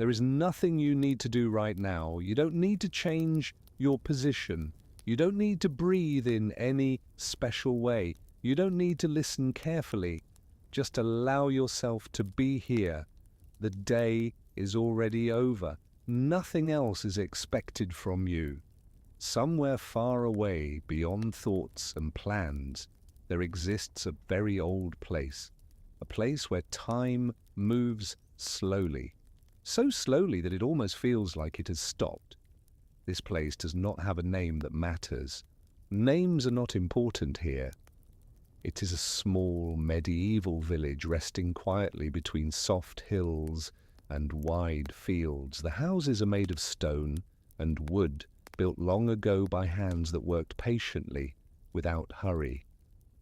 There is nothing you need to do right now. You don't need to change your position. You don't need to breathe in any special way. You don't need to listen carefully. Just allow yourself to be here. The day is already over. Nothing else is expected from you. Somewhere far away, beyond thoughts and plans, there exists a very old place. A place where time moves slowly. So slowly that it almost feels like it has stopped. This place does not have a name that matters. Names are not important here. It is a small medieval village resting quietly between soft hills and wide fields. The houses are made of stone and wood, built long ago by hands that worked patiently, without hurry.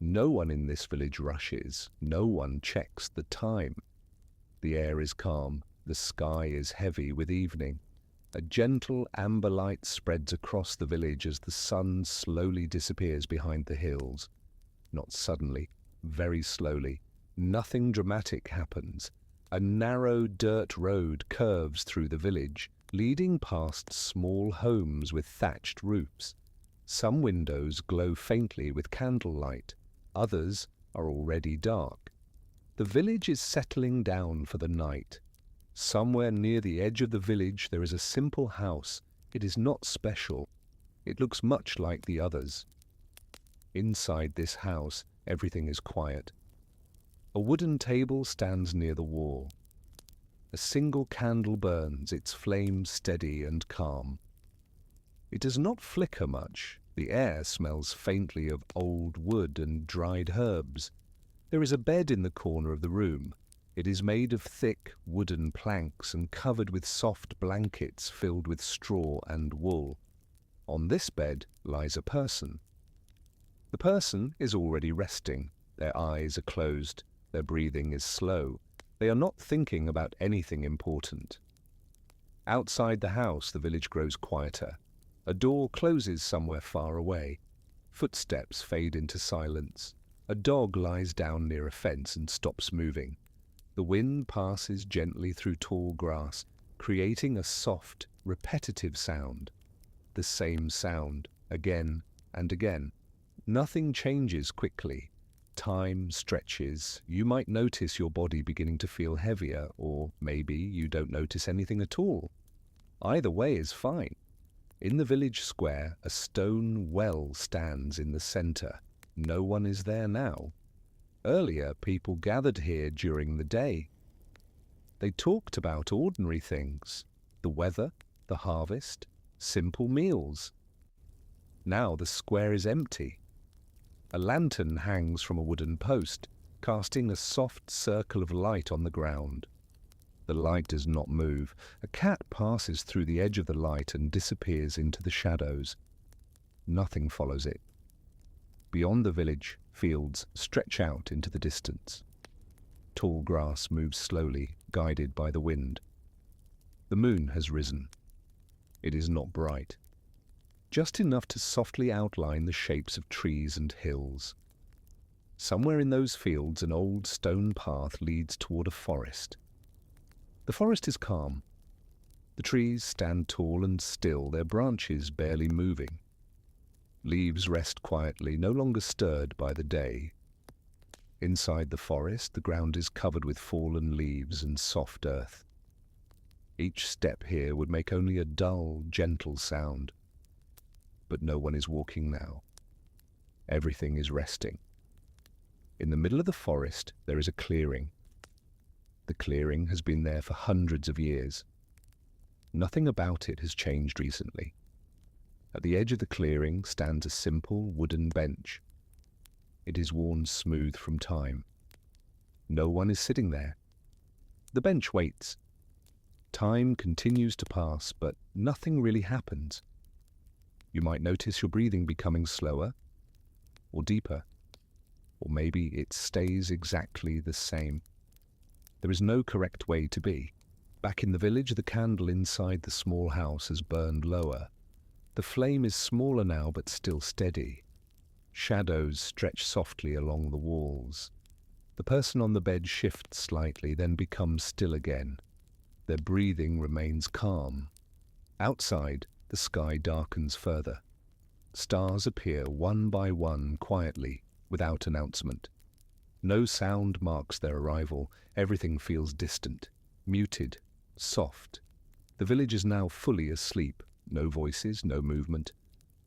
No one in this village rushes. No one checks the time. The air is calm. The sky is heavy with evening. A gentle amber light spreads across the village as the sun slowly disappears behind the hills. Not suddenly, very slowly. Nothing dramatic happens. A narrow dirt road curves through the village, leading past small homes with thatched roofs. Some windows glow faintly with candlelight. Others are already dark. The village is settling down for the night. Somewhere near the edge of the village there is a simple house. It is not special. It looks much like the others. Inside this house, everything is quiet. A wooden table stands near the wall. A single candle burns, its flame steady and calm. It does not flicker much. The air smells faintly of old wood and dried herbs. There is a bed in the corner of the room. It is made of thick wooden planks and covered with soft blankets filled with straw and wool. On this bed lies a person. The person is already resting. Their eyes are closed. Their breathing is slow. They are not thinking about anything important. Outside the house, the village grows quieter. A door closes somewhere far away. Footsteps fade into silence. A dog lies down near a fence and stops moving. The wind passes gently through tall grass, creating a soft, repetitive sound. The same sound, again and again. Nothing changes quickly. Time stretches. You might notice your body beginning to feel heavier, or maybe you don't notice anything at all. Either way is fine. In the village square, a stone well stands in the center. No one is there now. Earlier, people gathered here during the day. They talked about ordinary things, the weather, the harvest, simple meals. Now the square is empty. A lantern hangs from a wooden post, casting a soft circle of light on the ground. The light does not move. A cat passes through the edge of the light and disappears into the shadows. Nothing follows it. Beyond the village, fields stretch out into the distance. Tall grass moves slowly, guided by the wind. The moon has risen. It is not bright. Just enough to softly outline the shapes of trees and hills. Somewhere in those fields, an old stone path leads toward a forest. The forest is calm. The trees stand tall and still, their branches barely moving. Leaves rest quietly, no longer stirred by the day. Inside the forest, the ground is covered with fallen leaves and soft earth. Each step here would make only a dull, gentle sound. But no one is walking now. Everything is resting. In the middle of the forest, there is a clearing. The clearing has been there for hundreds of years. Nothing about it has changed recently. At the edge of the clearing stands a simple wooden bench. It is worn smooth from time. No one is sitting there. The bench waits. Time continues to pass, but nothing really happens. You might notice your breathing becoming slower or deeper, or maybe it stays exactly the same. There is no correct way to be. Back in the village, the candle inside the small house has burned lower. The flame is smaller now, but still steady. Shadows stretch softly along the walls. The person on the bed shifts slightly, then becomes still again. Their breathing remains calm. Outside, the sky darkens further. Stars appear one by one quietly, without announcement. No sound marks their arrival. Everything feels distant, muted, soft. The village is now fully asleep. No voices, no movement.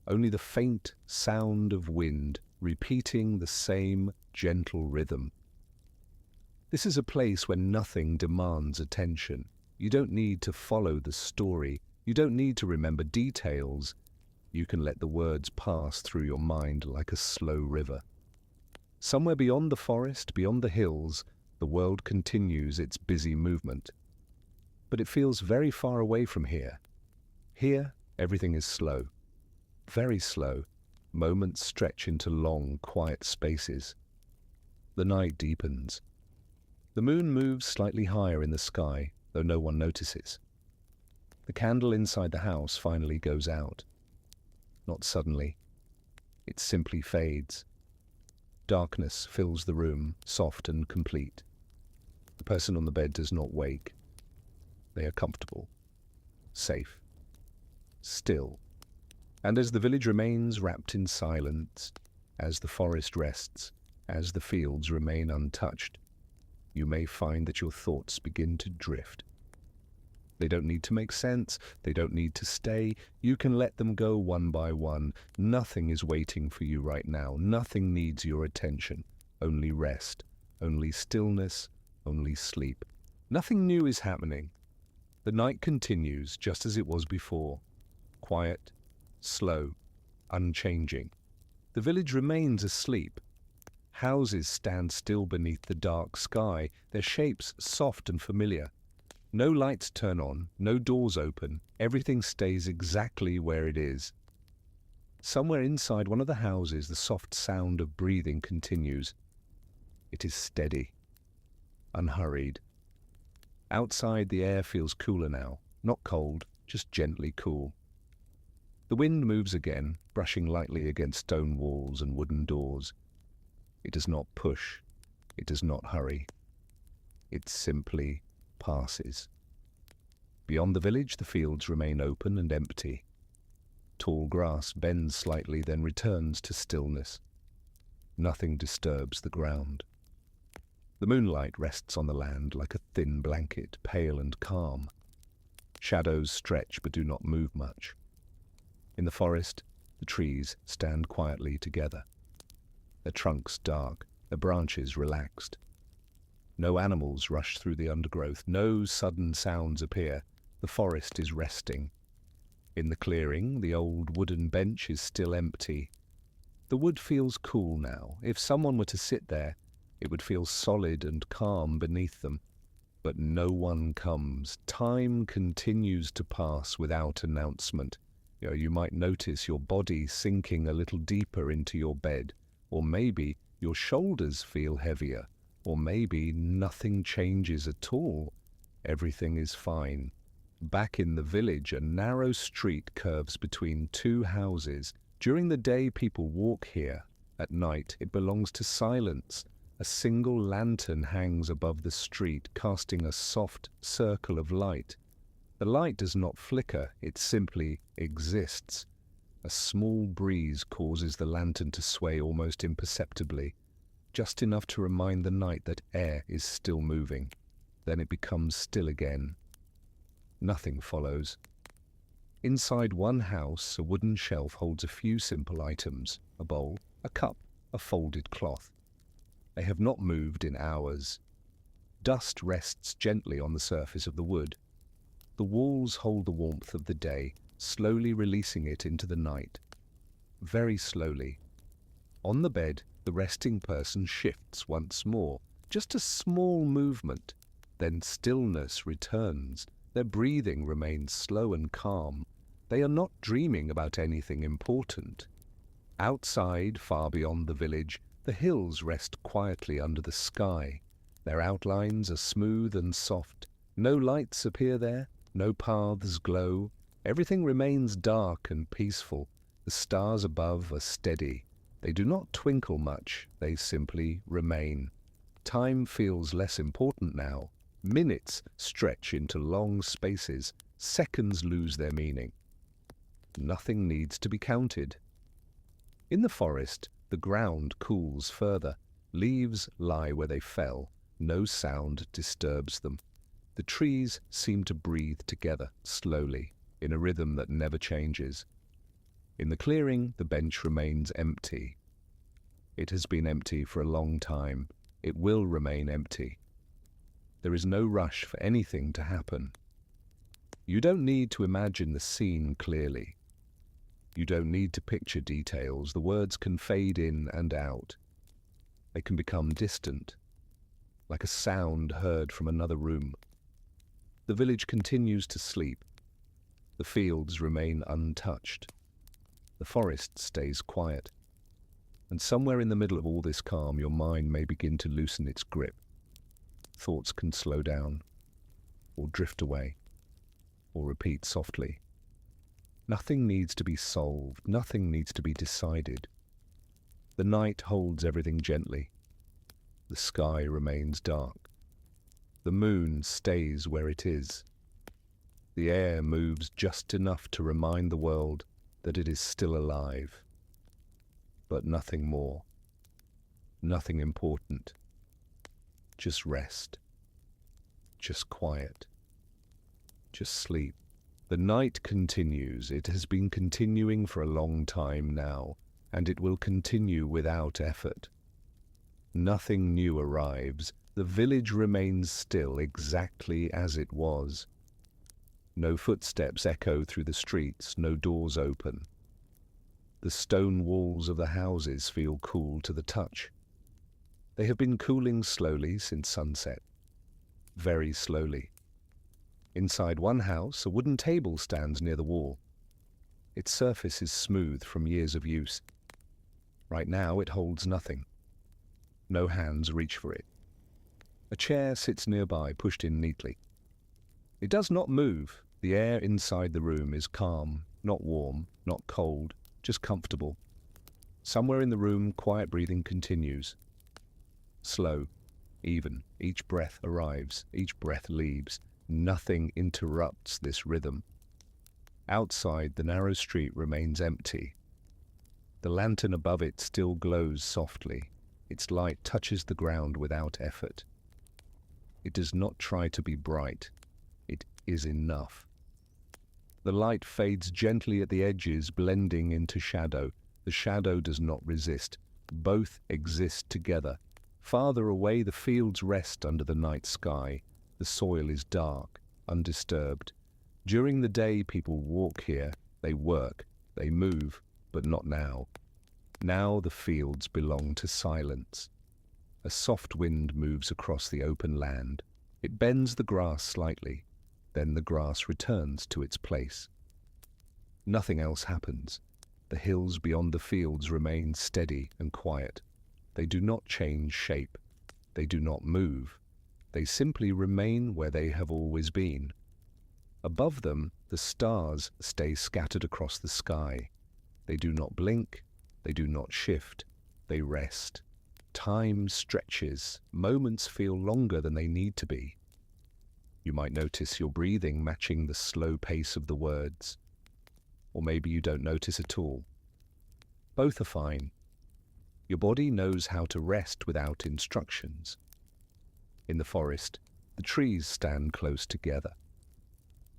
Only the faint sound of wind repeating the same gentle rhythm. This is a place where nothing demands attention. You don't need to follow the story. You don't need to remember details. You can let the words pass through your mind like a slow river. Somewhere beyond the forest, beyond the hills, the world continues its busy movement. But it feels very far away from here. Here, everything is slow. Very slow. Moments stretch into long, quiet spaces. The night deepens. The moon moves slightly higher in the sky, though no one notices. The candle inside the house finally goes out. Not suddenly. It simply fades. Darkness fills the room, soft and complete. The person on the bed does not wake. They are comfortable, safe, still. And as the village remains wrapped in silence, as the forest rests, as the fields remain untouched, you may find that your thoughts begin to drift. They don't need to make sense. They don't need to stay. You can let them go one by one. Nothing is waiting for you right now. Nothing needs your attention. Only rest, only stillness, only sleep. Nothing new is happening. The night continues just as it was before. Quiet, slow, unchanging. The village remains asleep. Houses stand still beneath the dark sky, their shapes soft and familiar. No lights turn on, no doors open. Everything stays exactly where it is. Somewhere inside one of the houses, the soft sound of breathing continues. It is steady, unhurried. Outside, the air feels cooler now, not cold, just gently cool. The wind moves again, brushing lightly against stone walls and wooden doors. It does not push. It does not hurry. It simply passes. Beyond the village, the fields remain open and empty. Tall grass bends slightly, then returns to stillness. Nothing disturbs the ground. The moonlight rests on the land like a thin blanket, pale and calm. Shadows stretch but do not move much. In the forest, the trees stand quietly together. Their trunks dark, their branches relaxed. No animals rush through the undergrowth, no sudden sounds appear. The forest is resting. In the clearing, the old wooden bench is still empty. The wood feels cool now. If someone were to sit there, it would feel solid and calm beneath them. But no one comes. Time continues to pass without announcement. You might notice your body sinking a little deeper into your bed, or maybe your shoulders feel heavier, or maybe nothing changes at all. Everything is fine. Back in the village, a narrow street curves between two houses. During the day, people walk here. At night, it belongs to silence. A single lantern hangs above the street, casting a soft circle of light. The light does not flicker, it simply exists. A small breeze causes the lantern to sway almost imperceptibly, just enough to remind the night that air is still moving. Then it becomes still again. Nothing follows. Inside one house, a wooden shelf holds a few simple items: a bowl, a cup, a folded cloth. They have not moved in hours. Dust rests gently on the surface of the wood. The walls hold the warmth of the day, slowly releasing it into the night. Very slowly. On the bed, the resting person shifts once more. Just a small movement. Then stillness returns. Their breathing remains slow and calm. They are not dreaming about anything important. Outside, far beyond the village, the hills rest quietly under the sky. Their outlines are smooth and soft. No lights appear there. No paths glow. Everything remains dark and peaceful. The stars above are steady. They do not twinkle much. They simply remain. Time feels less important now. Minutes stretch into long spaces. Seconds lose their meaning. Nothing needs to be counted. In the forest, the ground cools further. Leaves lie where they fell. No sound disturbs them. The trees seem to breathe together, slowly, in a rhythm that never changes. In the clearing, the bench remains empty. It has been empty for a long time. It will remain empty. There is no rush for anything to happen. You don't need to imagine the scene clearly. You don't need to picture details. The words can fade in and out. They can become distant, like a sound heard from another room. The village continues to sleep. The fields remain untouched. The forest stays quiet. And somewhere in the middle of all this calm, your mind may begin to loosen its grip. Thoughts can slow down, or drift away, or repeat softly. Nothing needs to be solved. Nothing needs to be decided. The night holds everything gently. The sky remains dark. The moon stays where it is. The air moves just enough to remind the world that it is still alive. But nothing more. Nothing important. Just rest. Just quiet. Just sleep. The night continues. It has been continuing for a long time now, and it will continue without effort. Nothing new arrives. The village remains still, exactly as it was. No footsteps echo through the streets, no doors open. The stone walls of the houses feel cool to the touch. They have been cooling slowly since sunset. Very slowly. Inside one house, a wooden table stands near the wall. Its surface is smooth from years of use. Right now, it holds nothing. No hands reach for it. A chair sits nearby, pushed in neatly. It does not move. The air inside the room is calm, not warm, not cold, just comfortable. Somewhere in the room, quiet breathing continues. Slow, even. Each breath arrives, each breath leaves. Nothing interrupts this rhythm. Outside, the narrow street remains empty. The lantern above it still glows softly. Its light touches the ground without effort. It does not try to be bright. It is enough. The light fades gently at the edges, blending into shadow. The shadow does not resist. Both exist together. Farther away, the fields rest under the night sky. The soil is dark, undisturbed. During the day, people walk here. They work. They move, but not now. Now the fields belong to silence. A soft wind moves across the open land. It bends the grass slightly. Then the grass returns to its place. Nothing else happens. The hills beyond the fields remain steady and quiet. They do not change shape. They do not move. They simply remain where they have always been. Above them, the stars stay scattered across the sky. They do not blink. They do not shift. They rest. Time stretches. Moments feel longer than they need to be. You might notice your breathing matching the slow pace of the words. Or maybe you don't notice at all. Both are fine. Your body knows how to rest without instructions. In the forest, the trees stand close together.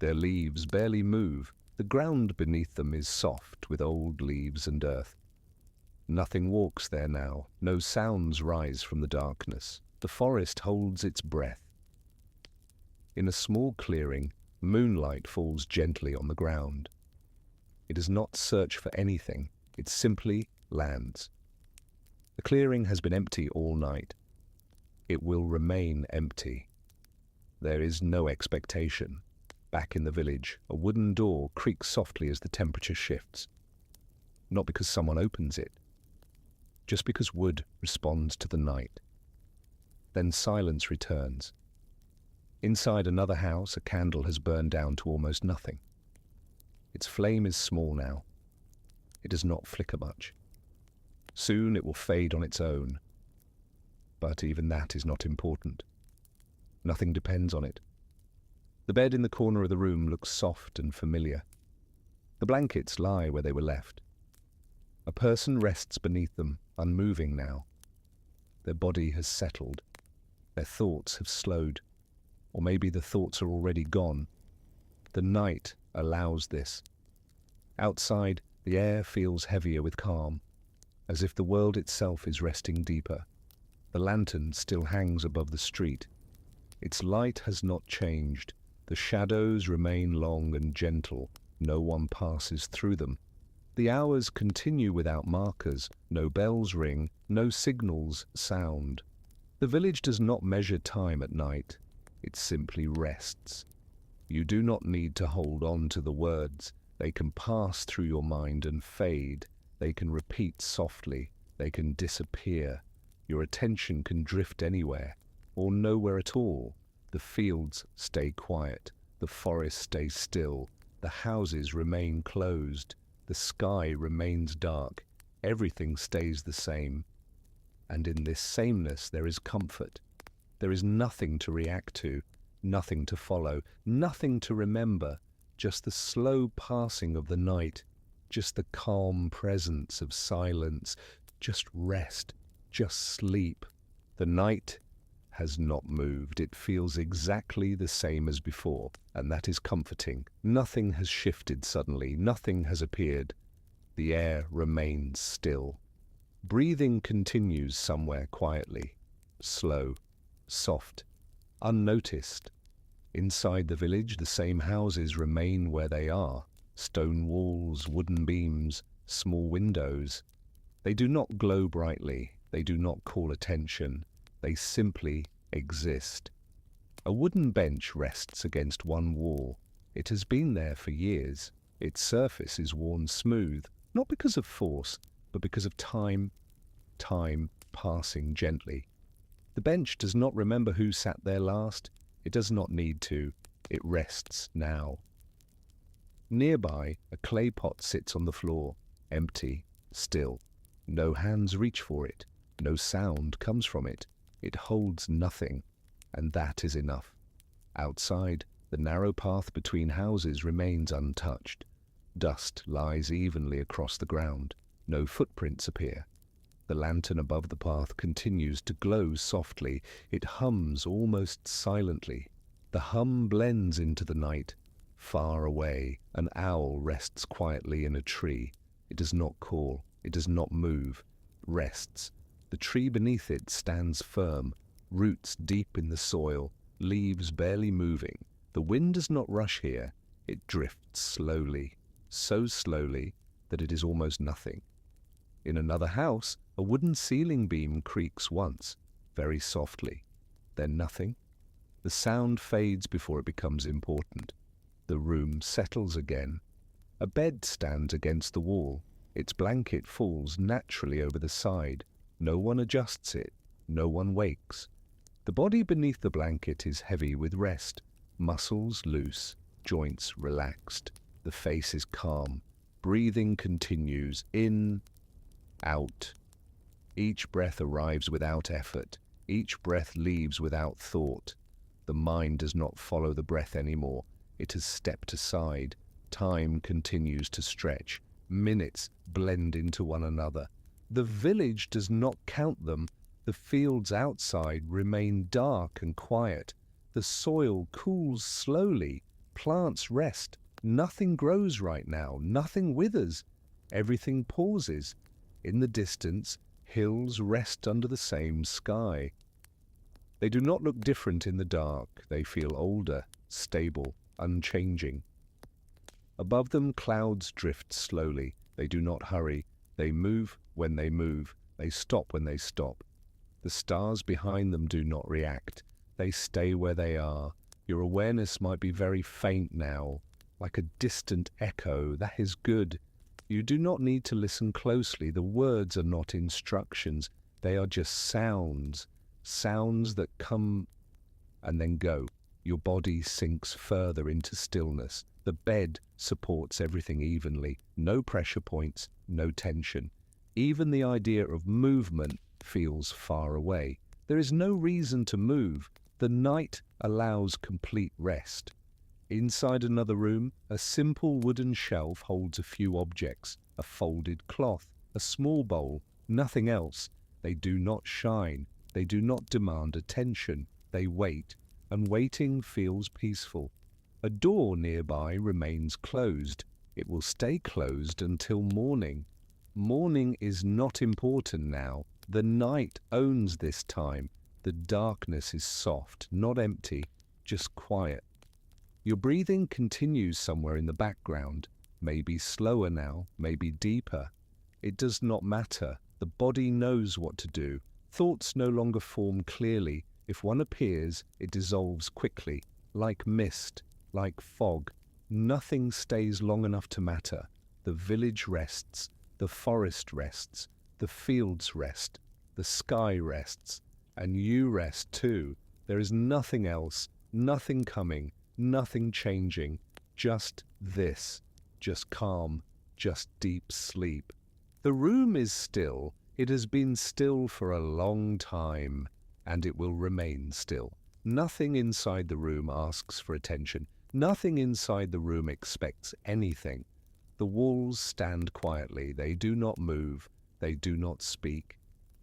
Their leaves barely move. The ground beneath them is soft with old leaves and earth. Nothing walks there now. No sounds rise from the darkness. The forest holds its breath. In a small clearing, moonlight falls gently on the ground. It does not search for anything. It simply lands. The clearing has been empty all night. It will remain empty. There is no expectation. Back in the village, a wooden door creaks softly as the temperature shifts. Not because someone opens it, just because wood responds to the night. Then silence returns. Inside another house, a candle has burned down to almost nothing. Its flame is small now. It does not flicker much. Soon it will fade on its own. But even that is not important. Nothing depends on it. The bed in the corner of the room looks soft and familiar. The blankets lie where they were left. A person rests beneath them, unmoving now. Their body has settled. Their thoughts have slowed. Or maybe the thoughts are already gone. The night allows this. Outside, the air feels heavier with calm, as if the world itself is resting deeper. The lantern still hangs above the street. Its light has not changed. The shadows remain long and gentle. No one passes through them. The hours continue without markers. No bells ring, no signals sound. The village does not measure time at night. It simply rests. You do not need to hold on to the words. They can pass through your mind and fade. They can repeat softly. They can disappear. Your attention can drift anywhere, or nowhere at all. The fields stay quiet. The forest stays still. The houses remain closed. The sky remains dark. Everything stays the same. And in this sameness there is comfort. There is nothing to react to, nothing to follow, nothing to remember, just the slow passing of the night, just the calm presence of silence, just rest, just sleep. The night has not moved. It feels exactly the same as before, and that is comforting. Nothing has shifted suddenly. Nothing has appeared. The air remains still. Breathing continues somewhere quietly, slow, soft, unnoticed. Inside the village, the same houses remain where they are. Stone walls, wooden beams, small windows. They do not glow brightly. They do not call attention. They simply exist. A wooden bench rests against one wall. It has been there for years. Its surface is worn smooth, not because of force, but because of time passing gently. The bench does not remember who sat there last. It does not need to. It rests now. Nearby, a clay pot sits on the floor, empty, still. No hands reach for it. No sound comes from it. It holds nothing, and that is enough. Outside, the narrow path between houses remains untouched. Dust lies evenly across the ground. No footprints appear. The lantern above the path continues to glow softly. It hums almost silently. The hum blends into the night. Far away, an owl rests quietly in a tree. It does not call. It does not move. It rests. The tree beneath it stands firm, roots deep in the soil, leaves barely moving. The wind does not rush here. It drifts slowly, so slowly that it is almost nothing. In another house, a wooden ceiling beam creaks once, very softly. Then nothing. The sound fades before it becomes important. The room settles again. A bed stands against the wall. Its blanket falls naturally over the side. No one adjusts it. No one wakes. The body beneath the blanket is heavy with rest. Muscles loose, joints relaxed. The face is calm. Breathing continues, in, out. Each breath arrives without effort. Each breath leaves without thought. The mind does not follow the breath anymore. It has stepped aside. Time continues to stretch. Minutes blend into one another. The village does not count them. The fields outside remain dark and quiet. The soil cools slowly. Plants rest. Nothing grows right now. Nothing withers. Everything pauses. In the distance, hills rest under the same sky. They do not look different in the dark. They feel older, stable, unchanging. Above them, clouds drift slowly. They do not hurry. They move when they move. They stop when they stop. The stars behind them do not react. They stay where they are. Your awareness might be very faint now, like a distant echo. That is good. You do not need to listen closely. The words are not instructions. They are just sounds. Sounds that come and then go. Your body sinks further into stillness. The bed supports everything evenly. No pressure points, no tension. Even the idea of movement feels far away. There is no reason to move. The night allows complete rest. Inside another room, a simple wooden shelf holds a few objects, a folded cloth, a small bowl, nothing else. They do not shine, they do not demand attention, they wait, and waiting feels peaceful. A door nearby remains closed. It will stay closed until morning. Morning is not important now. The night owns this time. The darkness is soft, not empty, just quiet. Your breathing continues somewhere in the background, maybe slower now, maybe deeper. It does not matter. The body knows what to do. Thoughts no longer form clearly. If one appears, it dissolves quickly, like mist, like fog. Nothing stays long enough to matter. The village rests, the forest rests, the fields rest, the sky rests, and you rest too. There is nothing else, nothing coming, nothing changing, just this, just calm, just deep sleep. The room is still. It has been still for a long time, and it will remain still. Nothing inside the room asks for attention. Nothing inside the room expects anything. The walls stand quietly. They do not move. They do not speak.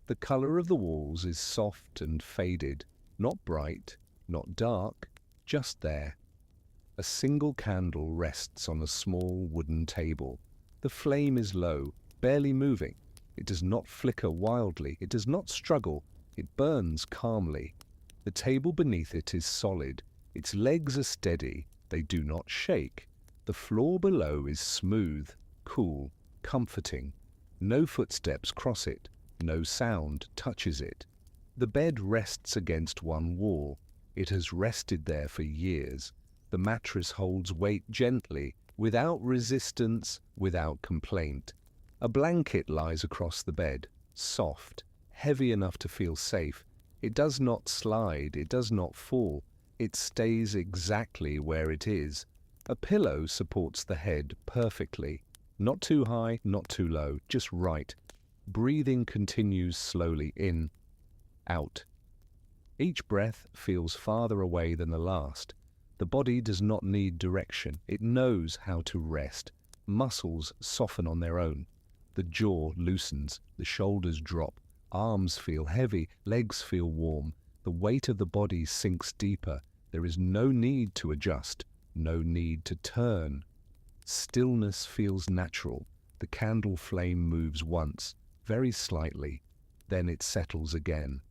The color of the walls is soft and faded, not bright, not dark, just there. A single candle rests on a small wooden table. The flame is low, barely moving. It does not flicker wildly. It does not struggle. It burns calmly. The table beneath it is solid. Its legs are steady. They do not shake. The floor below is smooth, cool, comforting. No footsteps cross it. No sound touches it. The bed rests against one wall. It has rested there for years. The mattress holds weight gently, without resistance, without complaint. A blanket lies across the bed, soft, heavy enough to feel safe. It does not slide, it does not fall. It stays exactly where it is. A pillow supports the head perfectly. Not too high, not too low, just right. Breathing continues slowly in, out. Each breath feels farther away than the last. The body does not need direction. It knows how to rest. Muscles soften on their own. The jaw loosens. The shoulders drop. Arms feel heavy. Legs feel warm. The weight of the body sinks deeper. There is no need to adjust. No need to turn. Stillness feels natural. The candle flame moves once, very slightly. Then it settles again.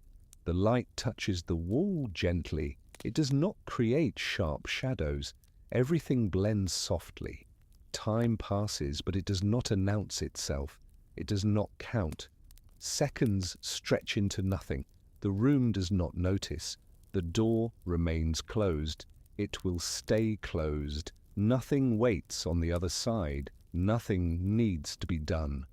The light touches the wall gently. It does not create sharp shadows. Everything blends softly. Time passes, but it does not announce itself. It does not count. Seconds stretch into nothing. The room does not notice. The door remains closed. It will stay closed. Nothing waits on the other side. Nothing needs to be done.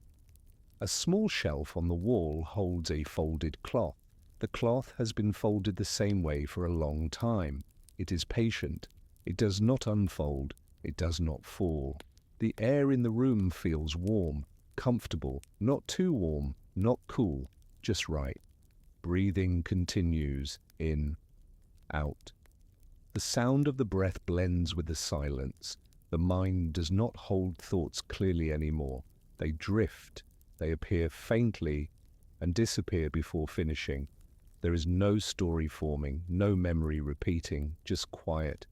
A small shelf on the wall holds a folded cloth. The cloth has been folded the same way for a long time. It is patient. It does not unfold. It does not fall. The air in the room feels warm, comfortable, not too warm, not cool, just right. Breathing continues, in, out. The sound of the breath blends with the silence. The mind does not hold thoughts clearly anymore. They drift. They appear faintly and disappear before finishing. There is no story forming, no memory repeating, just quiet.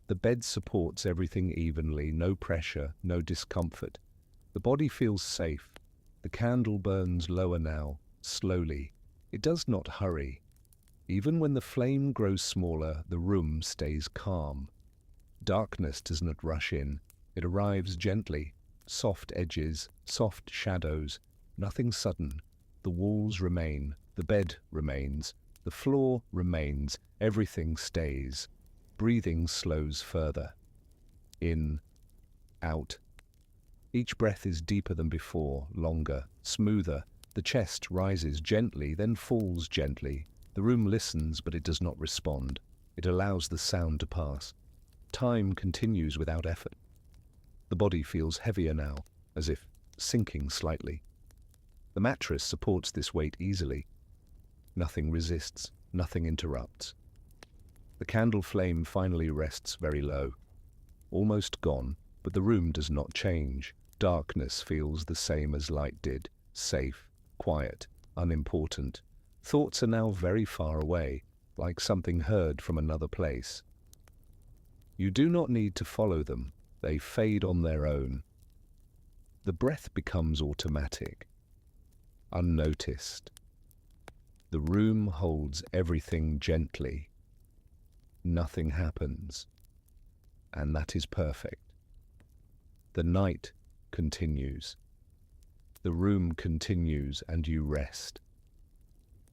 The bed supports everything evenly, no pressure, no discomfort. The body feels safe. The candle burns lower now, slowly. It does not hurry. Even when the flame grows smaller, the room stays calm. Darkness does not rush in. It arrives gently. Soft edges, soft shadows, nothing sudden. The walls remain. The bed remains. The floor remains. Everything stays. Breathing slows further. In, out. Each breath is deeper than before, longer, smoother. The chest rises gently, then falls gently. The room listens, but it does not respond. It allows the sound to pass. Time continues without effort. The body feels heavier now, as if sinking slightly. The mattress supports this weight easily. Nothing resists, nothing interrupts. The candle flame finally rests very low, almost gone, but the room does not change. Darkness feels the same as light did, safe, quiet, unimportant. Thoughts are now very far away, like something heard from another place. You do not need to follow them, they fade on their own. The breath becomes automatic, unnoticed. The room holds everything gently. Nothing happens, and that is perfect. The night continues. The room continues, and you rest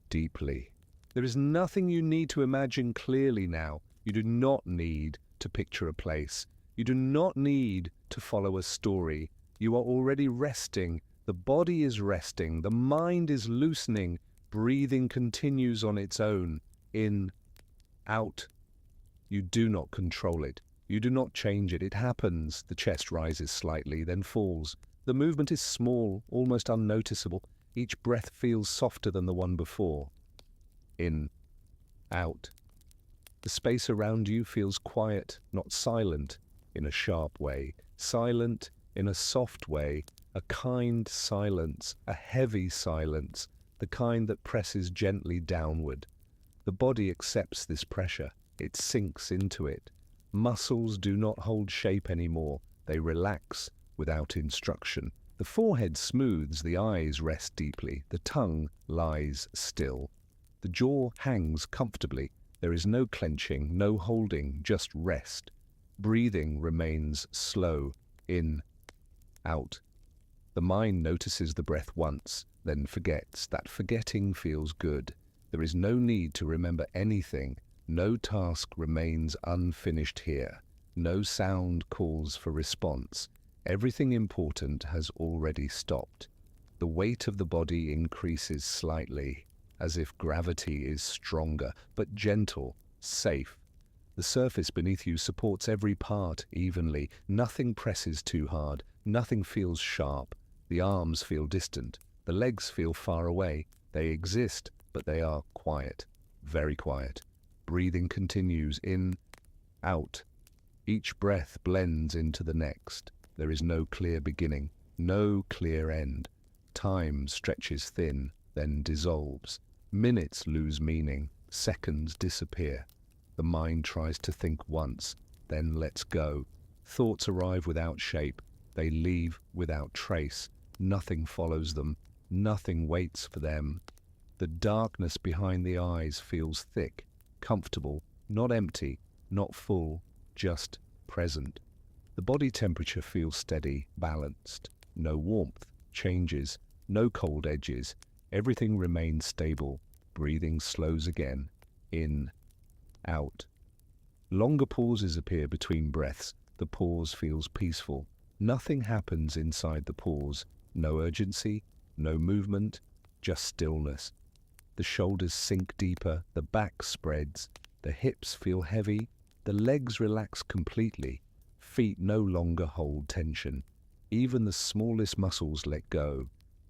deeply. There is nothing you need to imagine clearly now. You do not need to picture a place. You do not need to follow a story. You are already resting. The body is resting. The mind is loosening. Breathing continues on its own. In, out. You do not control it. You do not change it. It happens. The chest rises slightly, then falls. The movement is small, almost unnoticeable. Each breath feels softer than the one before. In, out. The space around you feels quiet, not silent in a sharp way. Silent in a soft way, a kind silence, a heavy silence, the kind that presses gently downward. The body accepts this pressure. It sinks into it. Muscles do not hold shape anymore. They relax without instruction. The forehead smooths, the eyes rest deeply, the tongue lies still. The jaw hangs comfortably. There is no clenching, no holding, just rest. Breathing remains slow, in, out. The mind notices the breath once, then forgets. That forgetting feels good. There is no need to remember anything. No task remains unfinished here. No sound calls for response. Everything important has already stopped. The weight of the body increases slightly, as if gravity is stronger, but gentle, safe. The surface beneath you supports every part evenly. Nothing presses too hard. Nothing feels sharp. The arms feel distant. The legs feel far away. They exist, but they are quiet, very quiet. Breathing continues, in, out. Each breath blends into the next. There is no clear beginning, no clear end. Time stretches thin, then dissolves. Minutes lose meaning, seconds disappear. The mind tries to think once, then lets go. Thoughts arrive without shape. They leave without trace. Nothing follows them. Nothing waits for them. The darkness behind the eyes feels thick, comfortable, not empty, not full, just present. The body temperature feels steady, balanced. No warmth, changes, no cold edges. Everything remains stable. Breathing slows again. In, out. Longer pauses appear between breaths. The pause feels peaceful. Nothing happens inside the pause. No urgency, no movement, just stillness. The shoulders sink deeper, the back spreads, the hips feel heavy, the legs relax completely. Feet no longer hold tension. Even the smallest muscles let go.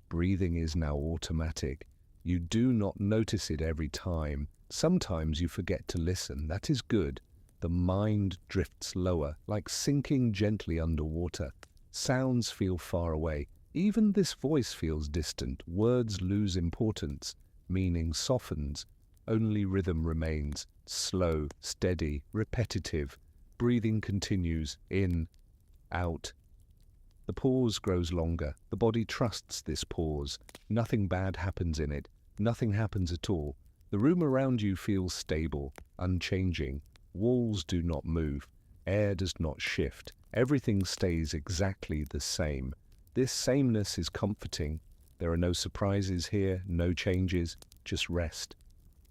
Breathing is now automatic. You do not notice it every time. Sometimes you forget to listen. That is good. The mind drifts lower, like sinking gently underwater. Sounds feel far away. Even this voice feels distant. Words lose importance. Meaning softens. Only rhythm remains. Slow, steady, repetitive. Breathing continues, in, out. The pause grows longer. The body trusts this pause. Nothing bad happens in it. Nothing happens at all. The room around you feels stable, unchanging. Walls do not move. Air does not shift. Everything stays exactly the same. This sameness is comforting. There are no surprises here, no changes, just rest.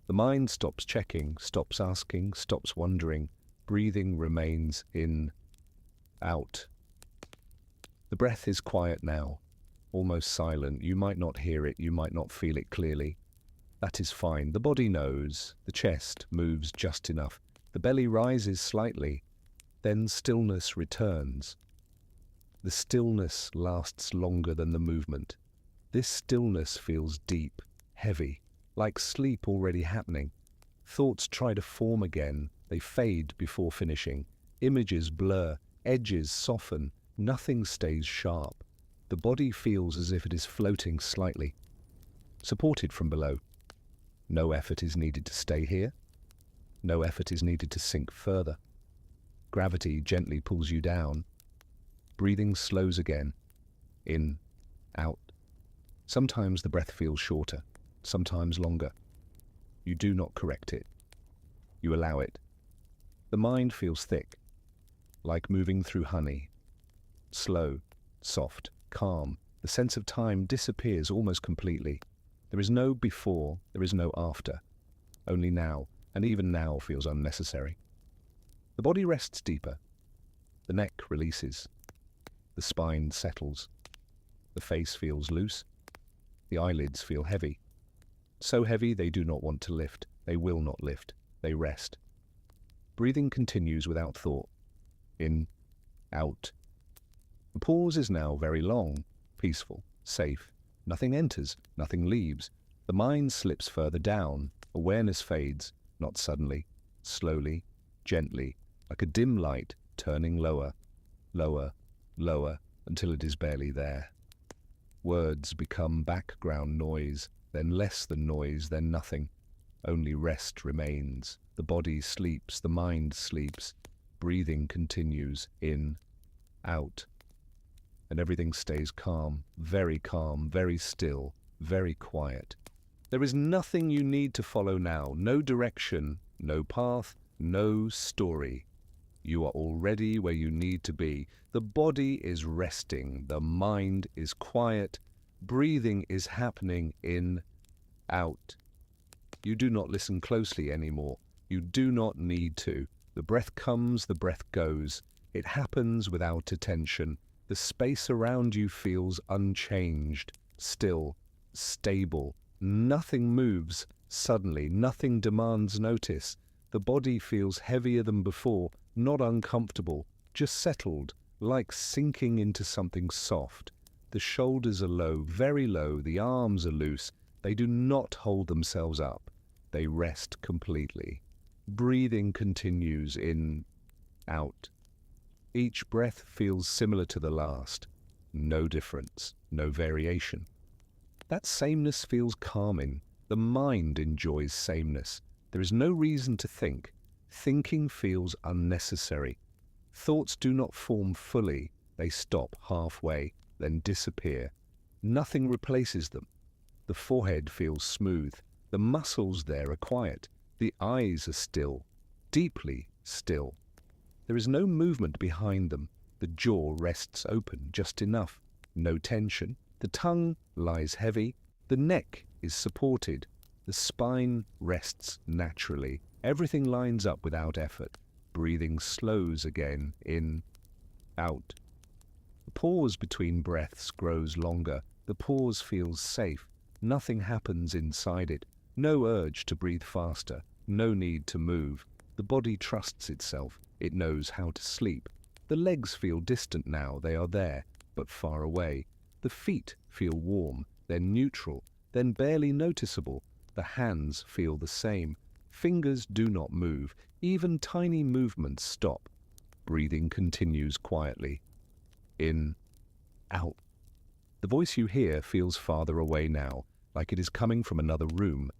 The mind stops checking, stops asking, stops wondering. Breathing remains, in, out. The breath is quiet now, almost silent. You might not hear it, you might not feel it clearly. That is fine. The body knows. The chest moves just enough. The belly rises slightly. Then stillness returns. The stillness lasts longer than the movement. This stillness feels deep, heavy, like sleep already happening. Thoughts try to form again. They fade before finishing. Images blur, edges soften, nothing stays sharp. The body feels as if it is floating slightly, supported from below. No effort is needed to stay here. No effort is needed to sink further. Gravity gently pulls you down. Breathing slows again. In, out. Sometimes the breath feels shorter, sometimes longer. You do not correct it. You allow it. The mind feels thick, like moving through honey. Slow, soft, calm. The sense of time disappears almost completely. There is no before, there is no after. Only now, and even now feels unnecessary. The body rests deeper. The neck releases. The spine settles. The face feels loose. The eyelids feel heavy. So heavy they do not want to lift. They will not lift. They rest. Breathing continues without thought. In, out. The pause is now very long, peaceful, safe. Nothing enters, nothing leaves. The mind slips further down. Awareness fades, not suddenly, slowly, gently, like a dim light turning lower, lower, lower, until it is barely there. Words become background noise, then less than noise, then nothing. Only rest remains. The body sleeps, the mind sleeps. Breathing continues, in, out. And everything stays calm, very still, very quiet. There is nothing you need to follow now, no direction, no path, no story. You are already where you need to be. The body is resting, the mind is quiet, breathing is happening in, out. You do not listen closely anymore. You do not need to. The breath comes, the breath goes. It happens without attention. The space around you feels unchanged, still, stable. Nothing moves suddenly, nothing demands notice. The body feels heavier than before, not uncomfortable, just settled, like sinking into something soft. The shoulders are low, very low, the arms are loose. They do not hold themselves up. They rest completely. Breathing continues in, out. Each breath feels similar to the last. No difference, no variation. That sameness feels calming. The mind enjoys sameness. There is no reason to think. Thinking feels unnecessary. Thoughts do not form fully. They stop halfway, then disappear. Nothing replaces them. The forehead feels smooth. The muscles there are quiet. The eyes are still, deeply still. There is no movement behind them. The jaw rests open, just enough. No tension. The tongue lies heavy. The neck is supported. The spine rests naturally. Everything lines up without effort. Breathing slows again, in, out. The pause between breaths grows longer. The pause feels safe. Nothing happens inside it. No urge to breathe faster. No need to move. The body trusts itself. It knows how to sleep. The legs feel distant now. They are there, but far away. The feet feel warm, then neutral, then barely noticeable. The hands feel the same. Fingers do not move. Even tiny movements stop. Breathing continues quietly. In, out. The voice you hear feels farther away now, like it is coming from another room.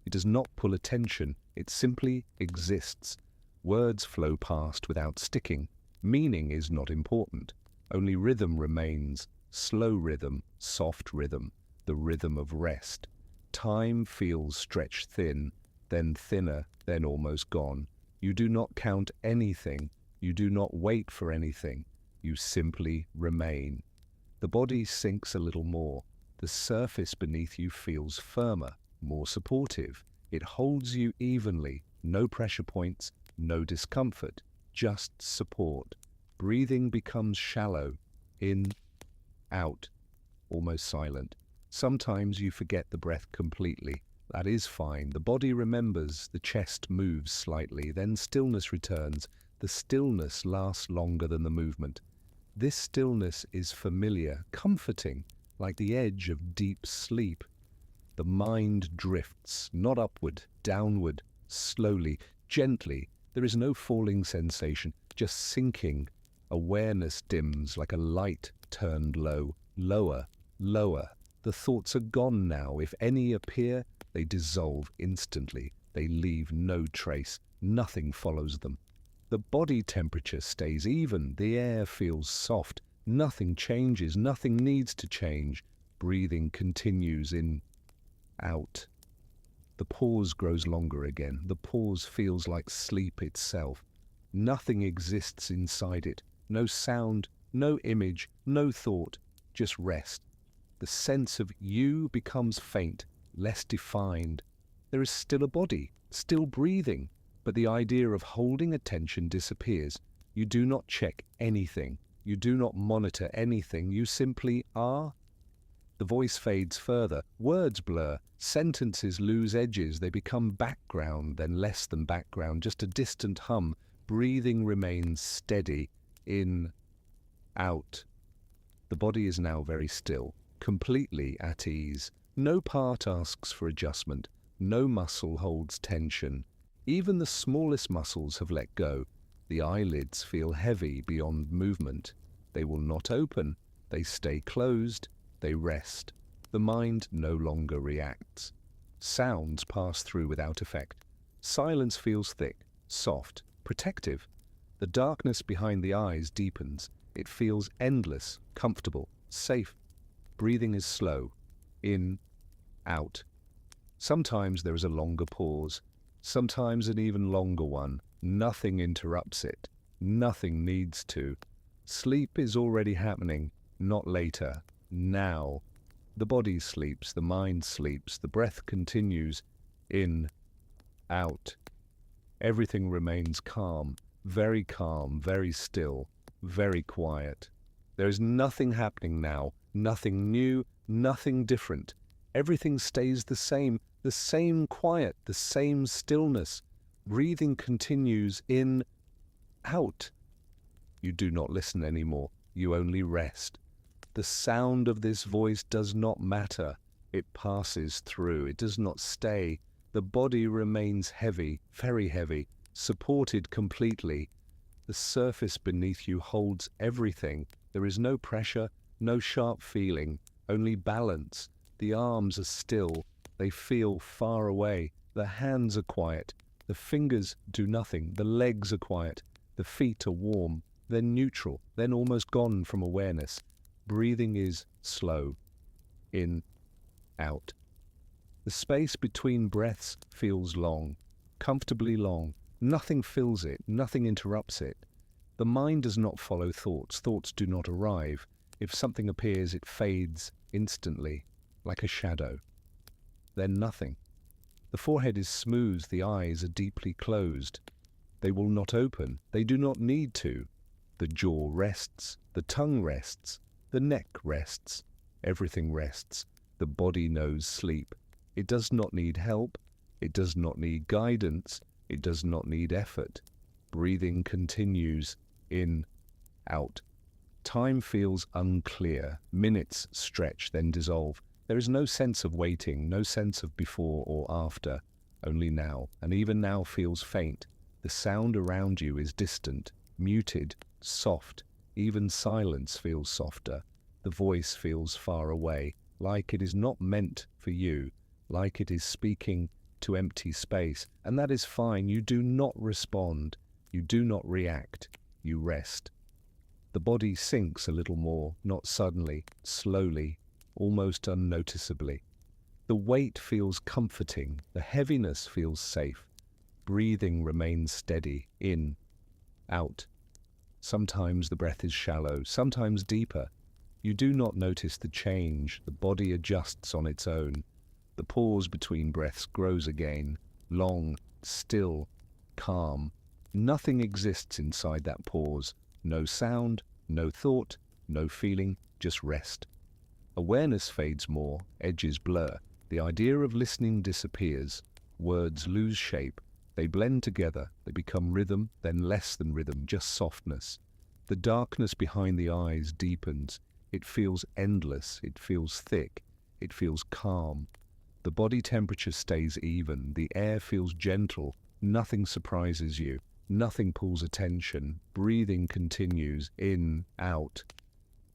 It does not pull attention. It simply exists. Words flow past without sticking. Meaning is not important. Only rhythm remains. Slow rhythm, soft rhythm, the rhythm of rest. Time feels stretched thin, then thinner, then almost gone. You do not count anything. You do not wait for anything. You simply remain. The body sinks a little more. The surface beneath you feels firmer, more supportive. It holds you evenly. No pressure points, no discomfort, just support. Breathing becomes shallow. In, out, almost silent. Sometimes you forget the breath completely. That is fine. The body remembers. The chest moves slightly. Then stillness returns. The stillness lasts longer than the movement. This stillness is familiar, comforting, like the edge of deep sleep. The mind drifts, not upward, downward, slowly, gently. There is no falling sensation, just sinking. Awareness dims like a light turned low, lower, lower. The thoughts are gone now. If any appear, they dissolve instantly. They leave no trace. Nothing follows them. The body temperature stays even. The air feels soft. Nothing changes. Nothing needs to change. Breathing continues in, out. The pause grows longer again. The pause feels like sleep itself. Nothing exists inside it. No sound, no image, no thought, just rest. The sense of you becomes faint, less defined. There is still a body, still breathing, but the idea of holding attention disappears. You do not check anything. You do not monitor anything. You simply are. The voice fades further. Words blur. Sentences lose edges. They become background, then less than background, just a distant hum. Breathing remains steady. In, out. The body is now very still, completely at ease. No part asks for adjustment. No muscle holds tension. Even the smallest muscles have let go. The eyelids feel heavy beyond movement. They will not open. They stay closed. They rest. The mind no longer reacts. Sounds pass through without effect. Silence feels thick, soft, protective. The darkness behind the eyes deepens. It feels endless, comfortable, safe. Breathing is slow. In, out. Sometimes there is a longer pause. Sometimes an even longer one. Nothing interrupts it. Nothing needs to. Sleep is already happening, not later. Now. The body sleeps, the mind sleeps, the breath continues. In, out. Everything remains calm, very still, very quiet. There is nothing happening now, nothing new, nothing different. Everything stays the same quiet, the same stillness. Breathing continues in, out. You do not listen anymore, you only rest. The sound of this voice does not matter. It passes through, it does not stay. The body remains heavy, very heavy, supported completely. The surface beneath you holds everything. There is no pressure, no sharp feeling, only balance. The arms are still, they feel far away. The hands are quiet. The fingers do nothing. The legs are quiet. The feet are warm, then neutral, then almost gone from awareness. Breathing is slow. In, out. The space between breaths feels long, comfortably long. Nothing fills it, nothing interrupts it. The mind does not follow thoughts. Thoughts do not arrive. If something appears, it fades instantly, like a shadow. Then nothing. The forehead is smooth, the eyes are deeply closed. They will not open, they do not need to. The jaw rests, the tongue rests, the neck rests. Everything rests. The body knows sleep. It does not need help. It does not need guidance. It does not need effort. Breathing continues. In, out. Time feels unclear. Minutes stretch, then dissolve. There is no sense of waiting, no sense of before or after. Only now, and even now feels faint. The sound around you is distant, muted, soft. Even silence feels softer. The voice feels far away, like it is not meant for you, like it is speaking to empty space. And that is fine. You do not respond. You do not react. You rest. The body sinks a little more, not suddenly, slowly, almost unnoticeably. The weight feels comforting. The heaviness feels safe. Breathing remains steady. In, out. Sometimes the breath is shallow, sometimes deeper. You do not notice the change. The body adjusts on its own. The pause between breaths grows again, long, still, calm. Nothing exists inside that pause. No sound, no thought, no feeling, just rest. Awareness fades more, edges blur. The idea of listening disappears. Words lose shape. They blend together. They become rhythm, then less than rhythm, just softness. The darkness behind the eyes deepens. It feels endless. It feels thick. It feels calm. The body temperature stays even. The air feels gentle. Nothing surprises you. Nothing pulls attention. Breathing continues in, out.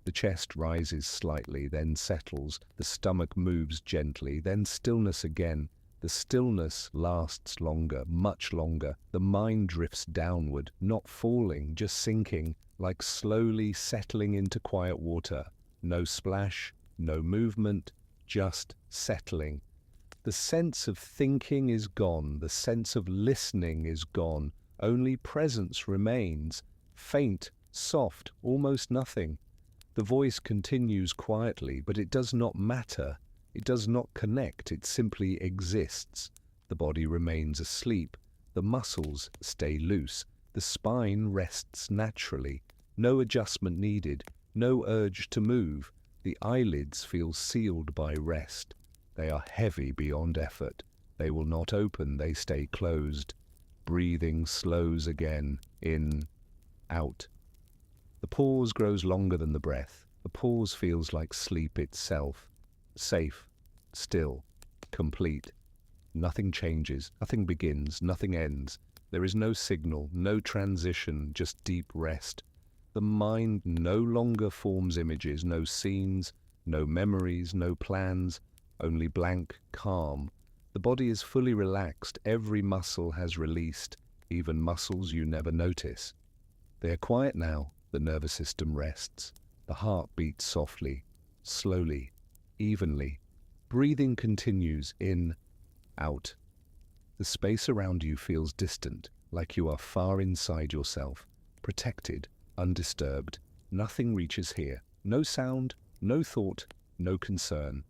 The chest rises slightly, then settles. The stomach moves gently, then stillness again. The stillness lasts longer, much longer. The mind drifts downward, not falling, just sinking, like slowly settling into quiet water. No splash, no movement, just settling. The sense of thinking is gone. The sense of listening is gone. Only presence remains, faint, soft, almost nothing. The voice continues quietly, but it does not matter. It does not connect, it simply exists. The body remains asleep. The muscles stay loose. The spine rests naturally. No adjustment needed. No urge to move. The eyelids feel sealed by rest. They are heavy beyond effort. They will not open, they stay closed. Breathing slows again, in, out. The pause grows longer than the breath. The pause feels like sleep itself. Safe, still, complete. Nothing changes, nothing begins, nothing ends. There is no signal, no transition, just deep rest. The mind no longer forms images, no scenes, no memories, no plans, only blank calm. The body is fully relaxed, every muscle has released, even muscles you never notice. They are quiet now, the nervous system rests. The heart beats softly, slowly, evenly. Breathing continues in, out. The space around you feels distant, like you are far inside yourself, protected, undisturbed. Nothing reaches here. No sound, no thought, no concern.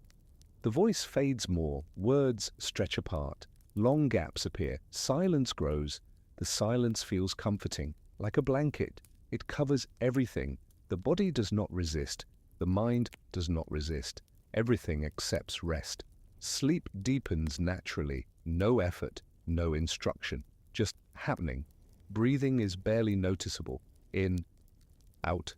The voice fades more, words stretch apart, long gaps appear, silence grows. The silence feels comforting, like a blanket. It covers everything. The body does not resist. The mind does not resist. Everything accepts rest. Sleep deepens naturally. No effort, no instruction, just happening. Breathing is barely noticeable. In, out.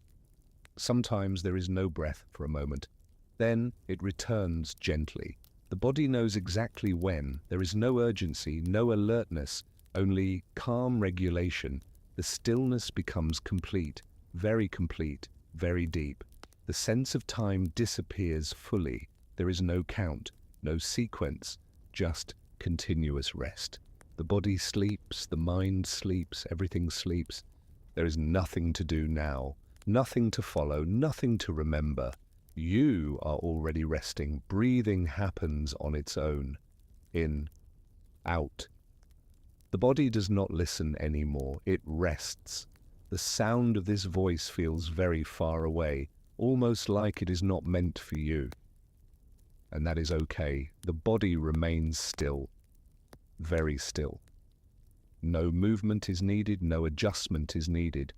Sometimes there is no breath for a moment. Then it returns gently. The body knows exactly when. There is no urgency, no alertness, only calm regulation. The stillness becomes complete, very deep. The sense of time disappears fully. There is no count, no sequence, just continuous rest. The body sleeps, the mind sleeps, everything sleeps. There is nothing to do now, nothing to follow, nothing to remember. You are already resting. Breathing happens on its own. In, out. The body does not listen anymore. It rests. The sound of this voice feels very far away, almost like it is not meant for you. And that is okay. The body remains still, very still. No movement is needed, no adjustment is needed.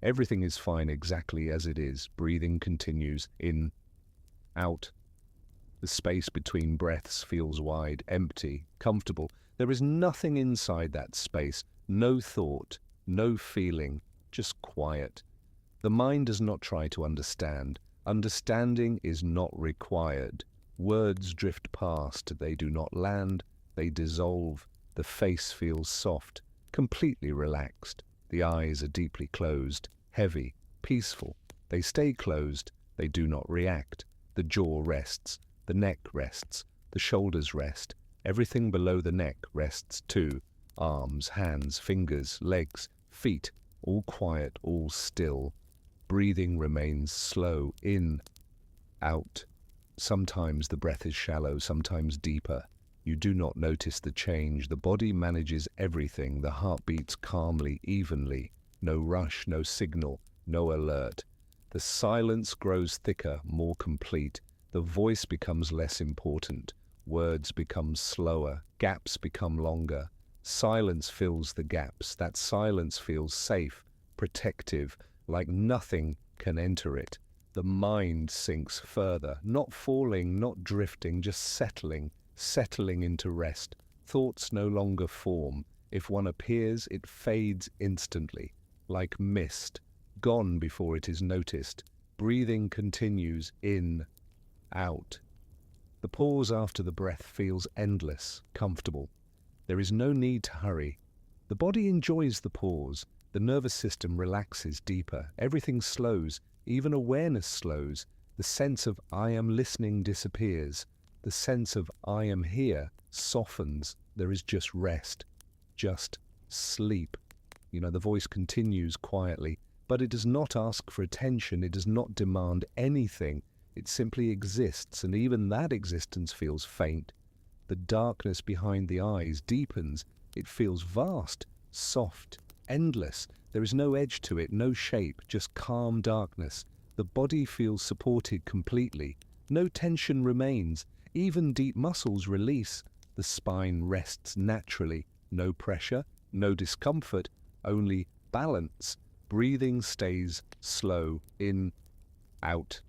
Everything is fine exactly as it is. Breathing continues. In, out. The space between breaths feels wide, empty, comfortable. There is nothing inside that space. No thought, no feeling, just quiet. The mind does not try to understand. Understanding is not required. Words drift past. They do not land. They dissolve. The face feels soft, completely relaxed. The eyes are deeply closed, heavy, peaceful. They stay closed. They do not react. The jaw rests, the neck rests, the shoulders rest. Everything below the neck rests too. Arms, hands, fingers, legs, feet, all quiet, all still. Breathing remains slow, in, out. Sometimes the breath is shallow, sometimes deeper. You do not notice the change. The body manages everything. The heart beats calmly, evenly. No rush, no signal, no alert. The silence grows thicker, more complete. The voice becomes less important. Words become slower. Gaps become longer. Silence fills the gaps. That silence feels safe, protective, like nothing can enter it. The mind sinks further, not falling, not drifting, just settling into rest. Thoughts no longer form. If one appears, it fades instantly, like mist, gone before it is noticed. Breathing continues, in, out. The pause after the breath feels endless, comfortable. There is no need to hurry. The body enjoys the pause. The nervous system relaxes deeper. Everything slows. Even awareness slows. The sense of I am listening disappears. The sense of I am here softens. There is just rest, just sleep. The voice continues quietly, but it does not ask for attention. It does not demand anything. It simply exists, and even that existence feels faint. The darkness behind the eyes deepens. It feels vast, soft, endless. There is no edge to it, no shape, just calm darkness. The body feels supported completely. No tension remains. Even deep muscles release. The spine rests naturally. No pressure, no discomfort, only balance. Breathing stays slow, in, out.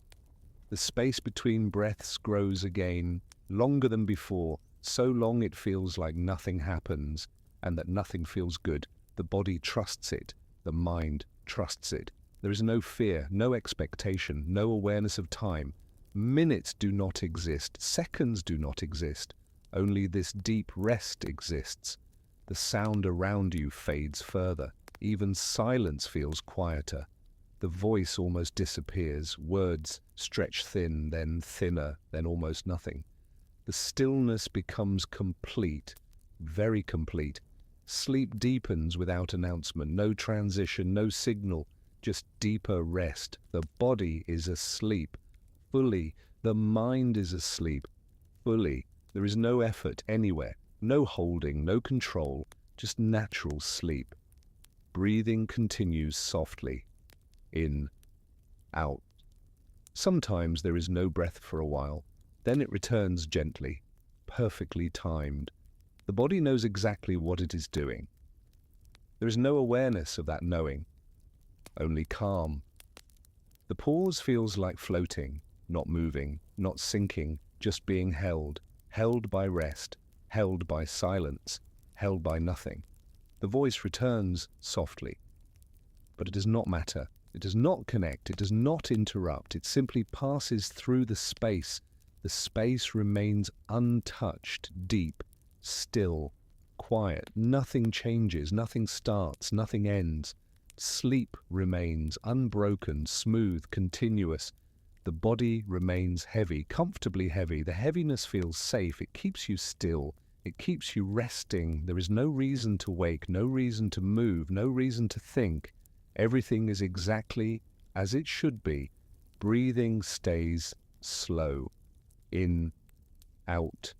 The space between breaths grows again, longer than before, so long it feels like nothing happens, and that nothing feels good. The body trusts it, the mind trusts it. There is no fear, no expectation, no awareness of time. Minutes do not exist, seconds do not exist. Only this deep rest exists. The sound around you fades further. Even silence feels quieter. The voice almost disappears. Words stretch thin, then thinner, then almost nothing. The stillness becomes complete, very complete. Sleep deepens without announcement, no transition, no signal, just deeper rest. The body is asleep, fully. The mind is asleep, fully. There is no effort anywhere, no holding, no control, just natural sleep. Breathing continues softly, in, out. Sometimes there is no breath for a while, then it returns gently, perfectly timed. The body knows exactly what it is doing. There is no awareness of that knowing, only calm. The pause feels like floating, not moving, not sinking, just being held, held by rest, held by silence, held by nothing. The voice returns softly, but it does not matter. It does not connect. It does not interrupt. It simply passes through the space. The space remains untouched, deep, still, quiet. Nothing changes, nothing starts, nothing ends. Sleep remains unbroken, smooth, continuous. The body remains heavy, comfortably heavy. The heaviness feels safe. It keeps you still. It keeps you resting. There is no reason to wake, no reason to move, no reason to think. Everything is exactly as it should be. Breathing stays slow. In, out.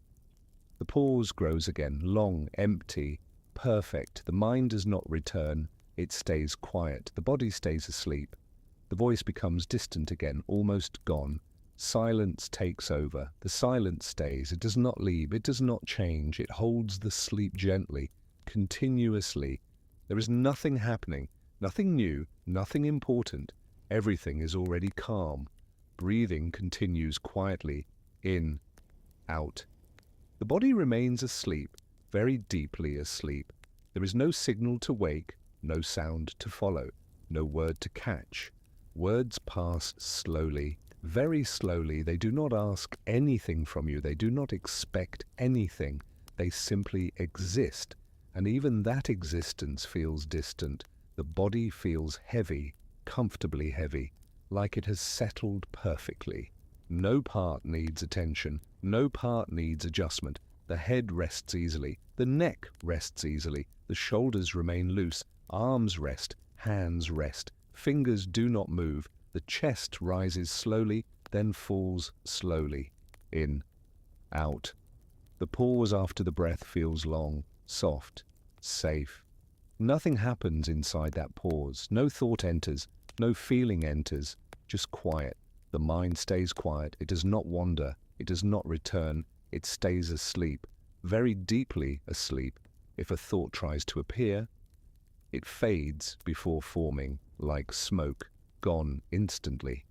The pause grows again, long, empty, perfect. The mind does not return. It stays quiet. The body stays asleep. The voice becomes distant again, almost gone. Silence takes over. The silence stays. It does not leave. It does not change. It holds the sleep gently, continuously. There is nothing happening, nothing new, nothing important. Everything is already calm. Breathing continues quietly, in, out. The body remains asleep, very deeply asleep. There is no signal to wake, no sound to follow, no word to catch. Words pass slowly, very slowly. They do not ask anything from you. They do not expect anything. They simply exist. And even that existence feels distant. The body feels heavy, comfortably heavy, like it has settled perfectly. No part needs attention. No part needs adjustment. The head rests easily. The neck rests easily. The shoulders remain loose. Arms rest. Hands rest. Fingers do not move. The chest rises slowly, then falls slowly. In, out. The pause after the breath feels long, soft, safe. Nothing happens inside that pause. No thought enters. No feeling enters. Just quiet. The mind stays quiet. It does not wander. It does not return. It stays asleep, very deeply asleep. If a thought tries to appear, it fades before forming, like smoke, gone instantly.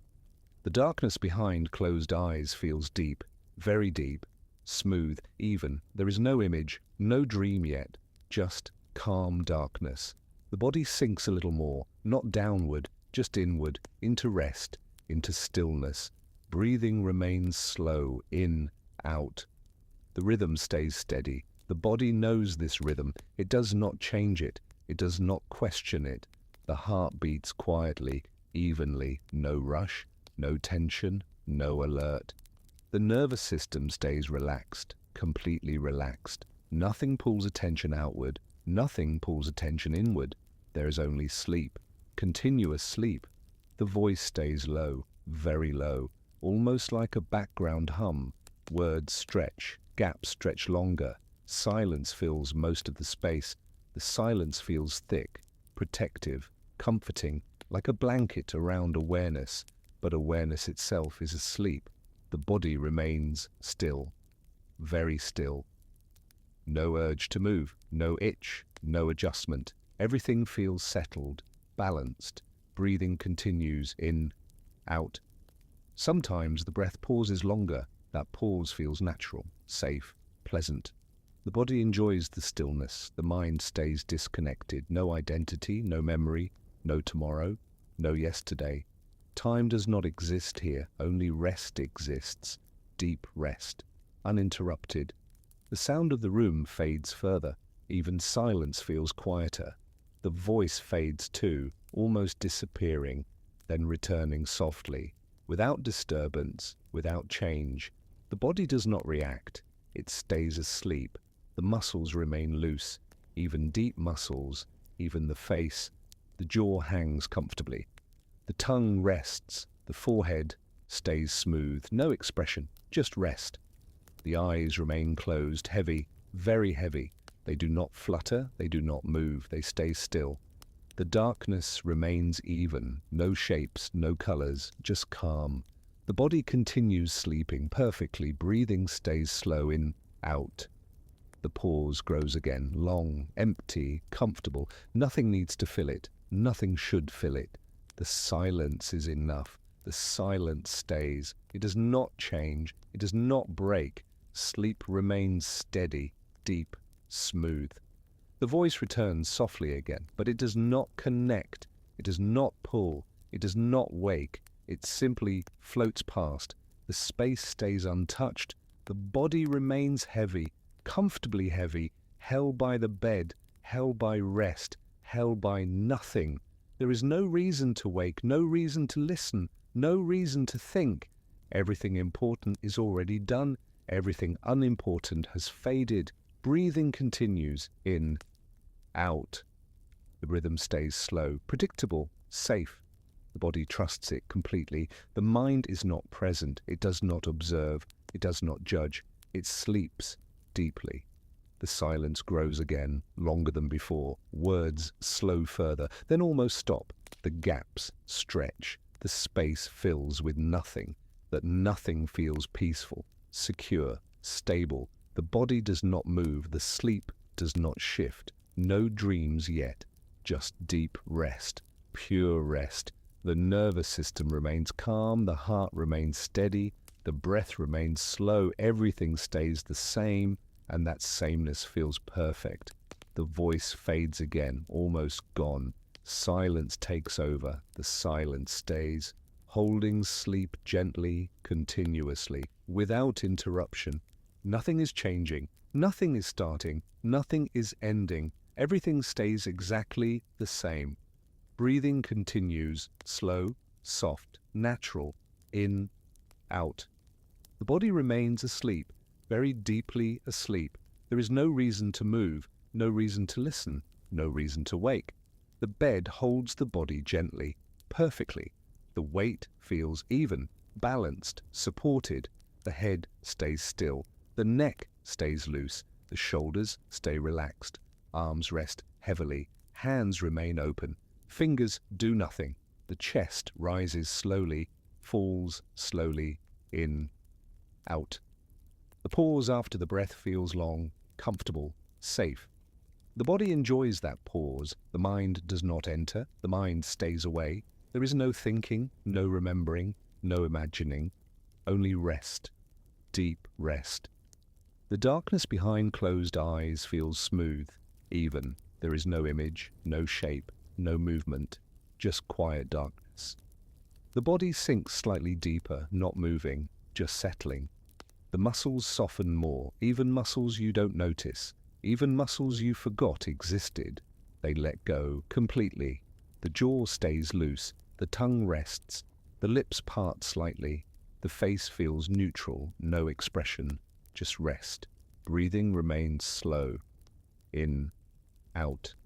The darkness behind closed eyes feels deep, very deep, smooth, even. There is no image, no dream yet, just calm darkness. The body sinks a little more, not downward, just inward, into rest, into stillness. Breathing remains slow, in, out. The rhythm stays steady. The body knows this rhythm. It does not change it. It does not question it. The heart beats quietly, evenly, no rush, no tension, no alert. The nervous system stays relaxed, completely relaxed. Nothing pulls attention outward, nothing pulls attention inward. There is only sleep, continuous sleep. The voice stays low, very low, almost like a background hum. Words stretch, gaps stretch longer. Silence fills most of the space. The silence feels thick, protective, comforting, like a blanket around awareness. But awareness itself is asleep. The body remains still, very still. No urge to move, no itch, no adjustment. Everything feels settled, balanced. Breathing continues in, out. Sometimes the breath pauses longer. That pause feels natural, safe, pleasant. The body enjoys the stillness. The mind stays disconnected. No identity, no memory, no tomorrow, no yesterday. Time does not exist here. Only rest exists. Deep rest, uninterrupted. The sound of the room fades further. Even silence feels quieter. The voice fades too, almost disappearing, then returning softly, without disturbance, without change. The body does not react. It stays asleep. The muscles remain loose, even deep muscles, even the face. The jaw hangs comfortably. The tongue rests. The forehead stays smooth. No expression, just rest. The eyes remain closed, heavy, very heavy. They do not flutter, they do not move, they stay still. The darkness remains even, no shapes, no colors, just calm. The body continues sleeping perfectly, breathing stays slow in, out. The pause grows again, long, empty, comfortable. Nothing needs to fill it, nothing should fill it. The silence is enough, the silence stays. It does not change, it does not break. Sleep remains steady, deep, smooth. The voice returns softly again, but it does not connect, it does not pull, it does not wake. It simply floats past. The space stays untouched. The body remains heavy, comfortably heavy, held by the bed, held by rest, held by nothing. There is no reason to wake, no reason to listen, no reason to think. Everything important is already done. Everything unimportant has faded. Breathing continues in, out. The rhythm stays slow, predictable, safe. The body trusts it completely. The mind is not present. It does not observe. It does not judge. It sleeps deeply. The silence grows again, longer than before. Words slow further, then almost stop. The gaps stretch. The space fills with nothing. That nothing feels peaceful, secure, stable. The body does not move. The sleep does not shift. No dreams yet. Just deep rest, pure rest. The nervous system remains calm. The heart remains steady. The breath remains slow. Everything stays the same, and that sameness feels perfect. The voice fades again, almost gone. Silence takes over. The silence stays, holding sleep gently, continuously, without interruption. Nothing is changing. Nothing is starting. Nothing is ending. Everything stays exactly the same. Breathing continues, slow, soft, natural, in, out. The body remains asleep, very deeply asleep. There is no reason to move, no reason to listen, no reason to wake. The bed holds the body gently, perfectly. The weight feels even, balanced, supported. The head stays still. The neck stays loose. The shoulders stay relaxed. Arms rest heavily. Hands remain open. Fingers do nothing. The chest rises slowly, falls slowly, in, out. The pause after the breath feels long, comfortable, safe. The body enjoys that pause. The mind does not enter. The mind stays away. There is no thinking, no remembering, no imagining. Only rest, deep rest. The darkness behind closed eyes feels smooth, even. There is no image, no shape, no movement, just quiet darkness. The body sinks slightly deeper, not moving, just settling. The muscles soften more, even muscles you don't notice, even muscles you forgot existed. They let go completely. The jaw stays loose, the tongue rests, the lips part slightly, the face feels neutral, no expression, just rest. Breathing remains slow. In, out.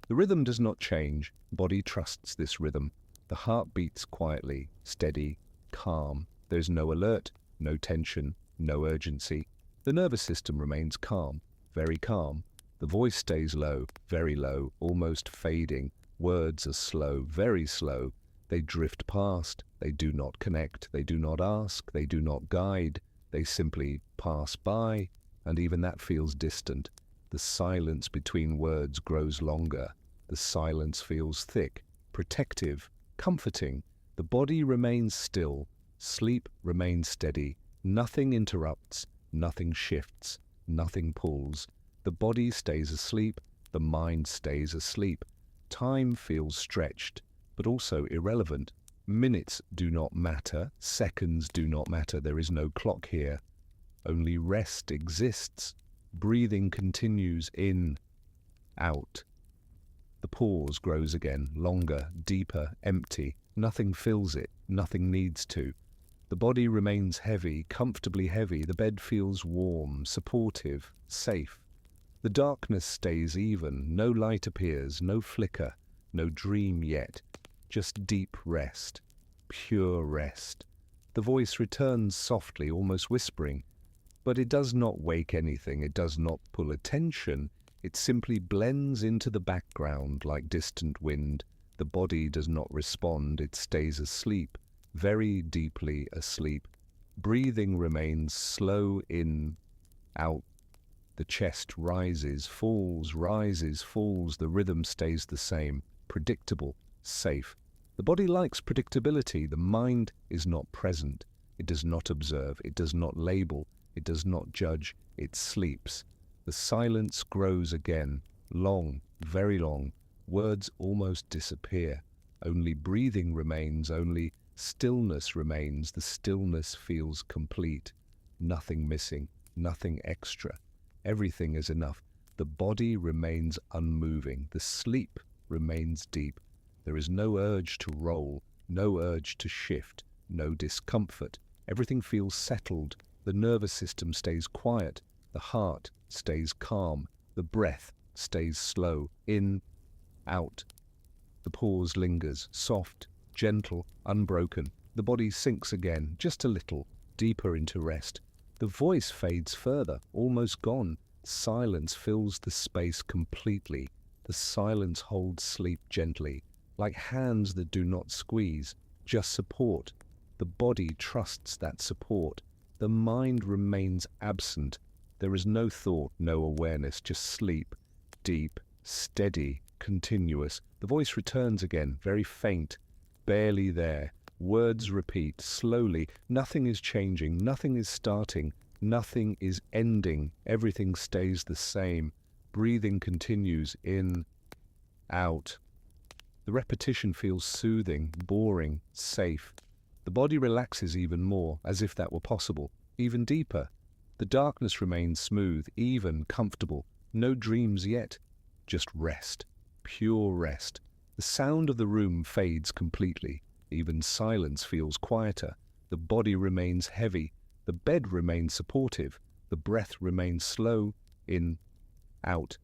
The rhythm does not change, body trusts this rhythm. The heart beats quietly, steady, calm. There's no alert, no tension, no urgency. The nervous system remains calm, very calm. The voice stays low, very low, almost fading. Words are slow, very slow. They drift past, they do not connect, they do not ask, they do not guide. They simply pass by, and even that feels distant. The silence between words grows longer. The silence feels thick, protective, comforting. The body remains still. Sleep remains steady. Nothing interrupts, nothing shifts, nothing pulls. The body stays asleep, the mind stays asleep. Time feels stretched, but also irrelevant. Minutes do not matter, seconds do not matter. There is no clock here. Only rest exists. Breathing continues in, out. The pause grows again, longer, deeper, empty. Nothing fills it, nothing needs to. The body remains heavy, comfortably heavy. The bed feels warm, supportive, safe. The darkness stays even. No light appears, no flicker, no dream yet. Just deep rest, pure rest. The voice returns softly, almost whispering. But it does not wake anything, it does not pull attention. It simply blends into the background like distant wind. The body does not respond, it stays asleep, very deeply asleep. Breathing remains slow in, out. The chest rises, falls, falls. The rhythm stays the same, predictable, safe. The body likes predictability. The mind is not present. It does not observe, it does not label, it does not judge, it sleeps. The silence grows again, long, very long. Words almost disappear. Only breathing remains, only stillness remains. The stillness feels complete. Nothing missing, nothing extra. Everything is enough. The body remains unmoving. The sleep remains deep. There is no urge to roll, no urge to shift, no discomfort. Everything feels settled. The nervous system stays quiet. The heart stays calm. The breath stays slow. In, out. The pause lingers, soft, gentle, unbroken. The body sinks again, just a little, deeper into rest. The voice fades further, almost gone. Silence fills the space completely. The silence holds sleep gently, like hands that do not squeeze, just support. The body trusts that support. The mind remains absent. There is no thought, no awareness, just sleep. Deep, steady, continuous. The voice returns again, very faint, barely there. Words repeat, slowly. Nothing is changing, nothing is starting, nothing is ending. Everything stays the same. Breathing continues, in, out. The repetition feels soothing, boring, safe. The body relaxes even more, as if that were possible, even deeper. The darkness remains smooth, even, comfortable. No dreams yet, just rest, pure rest. The sound of the room fades completely. Even silence feels quieter. The body remains heavy. The bed remains supportive. The breath remains slow, in, out.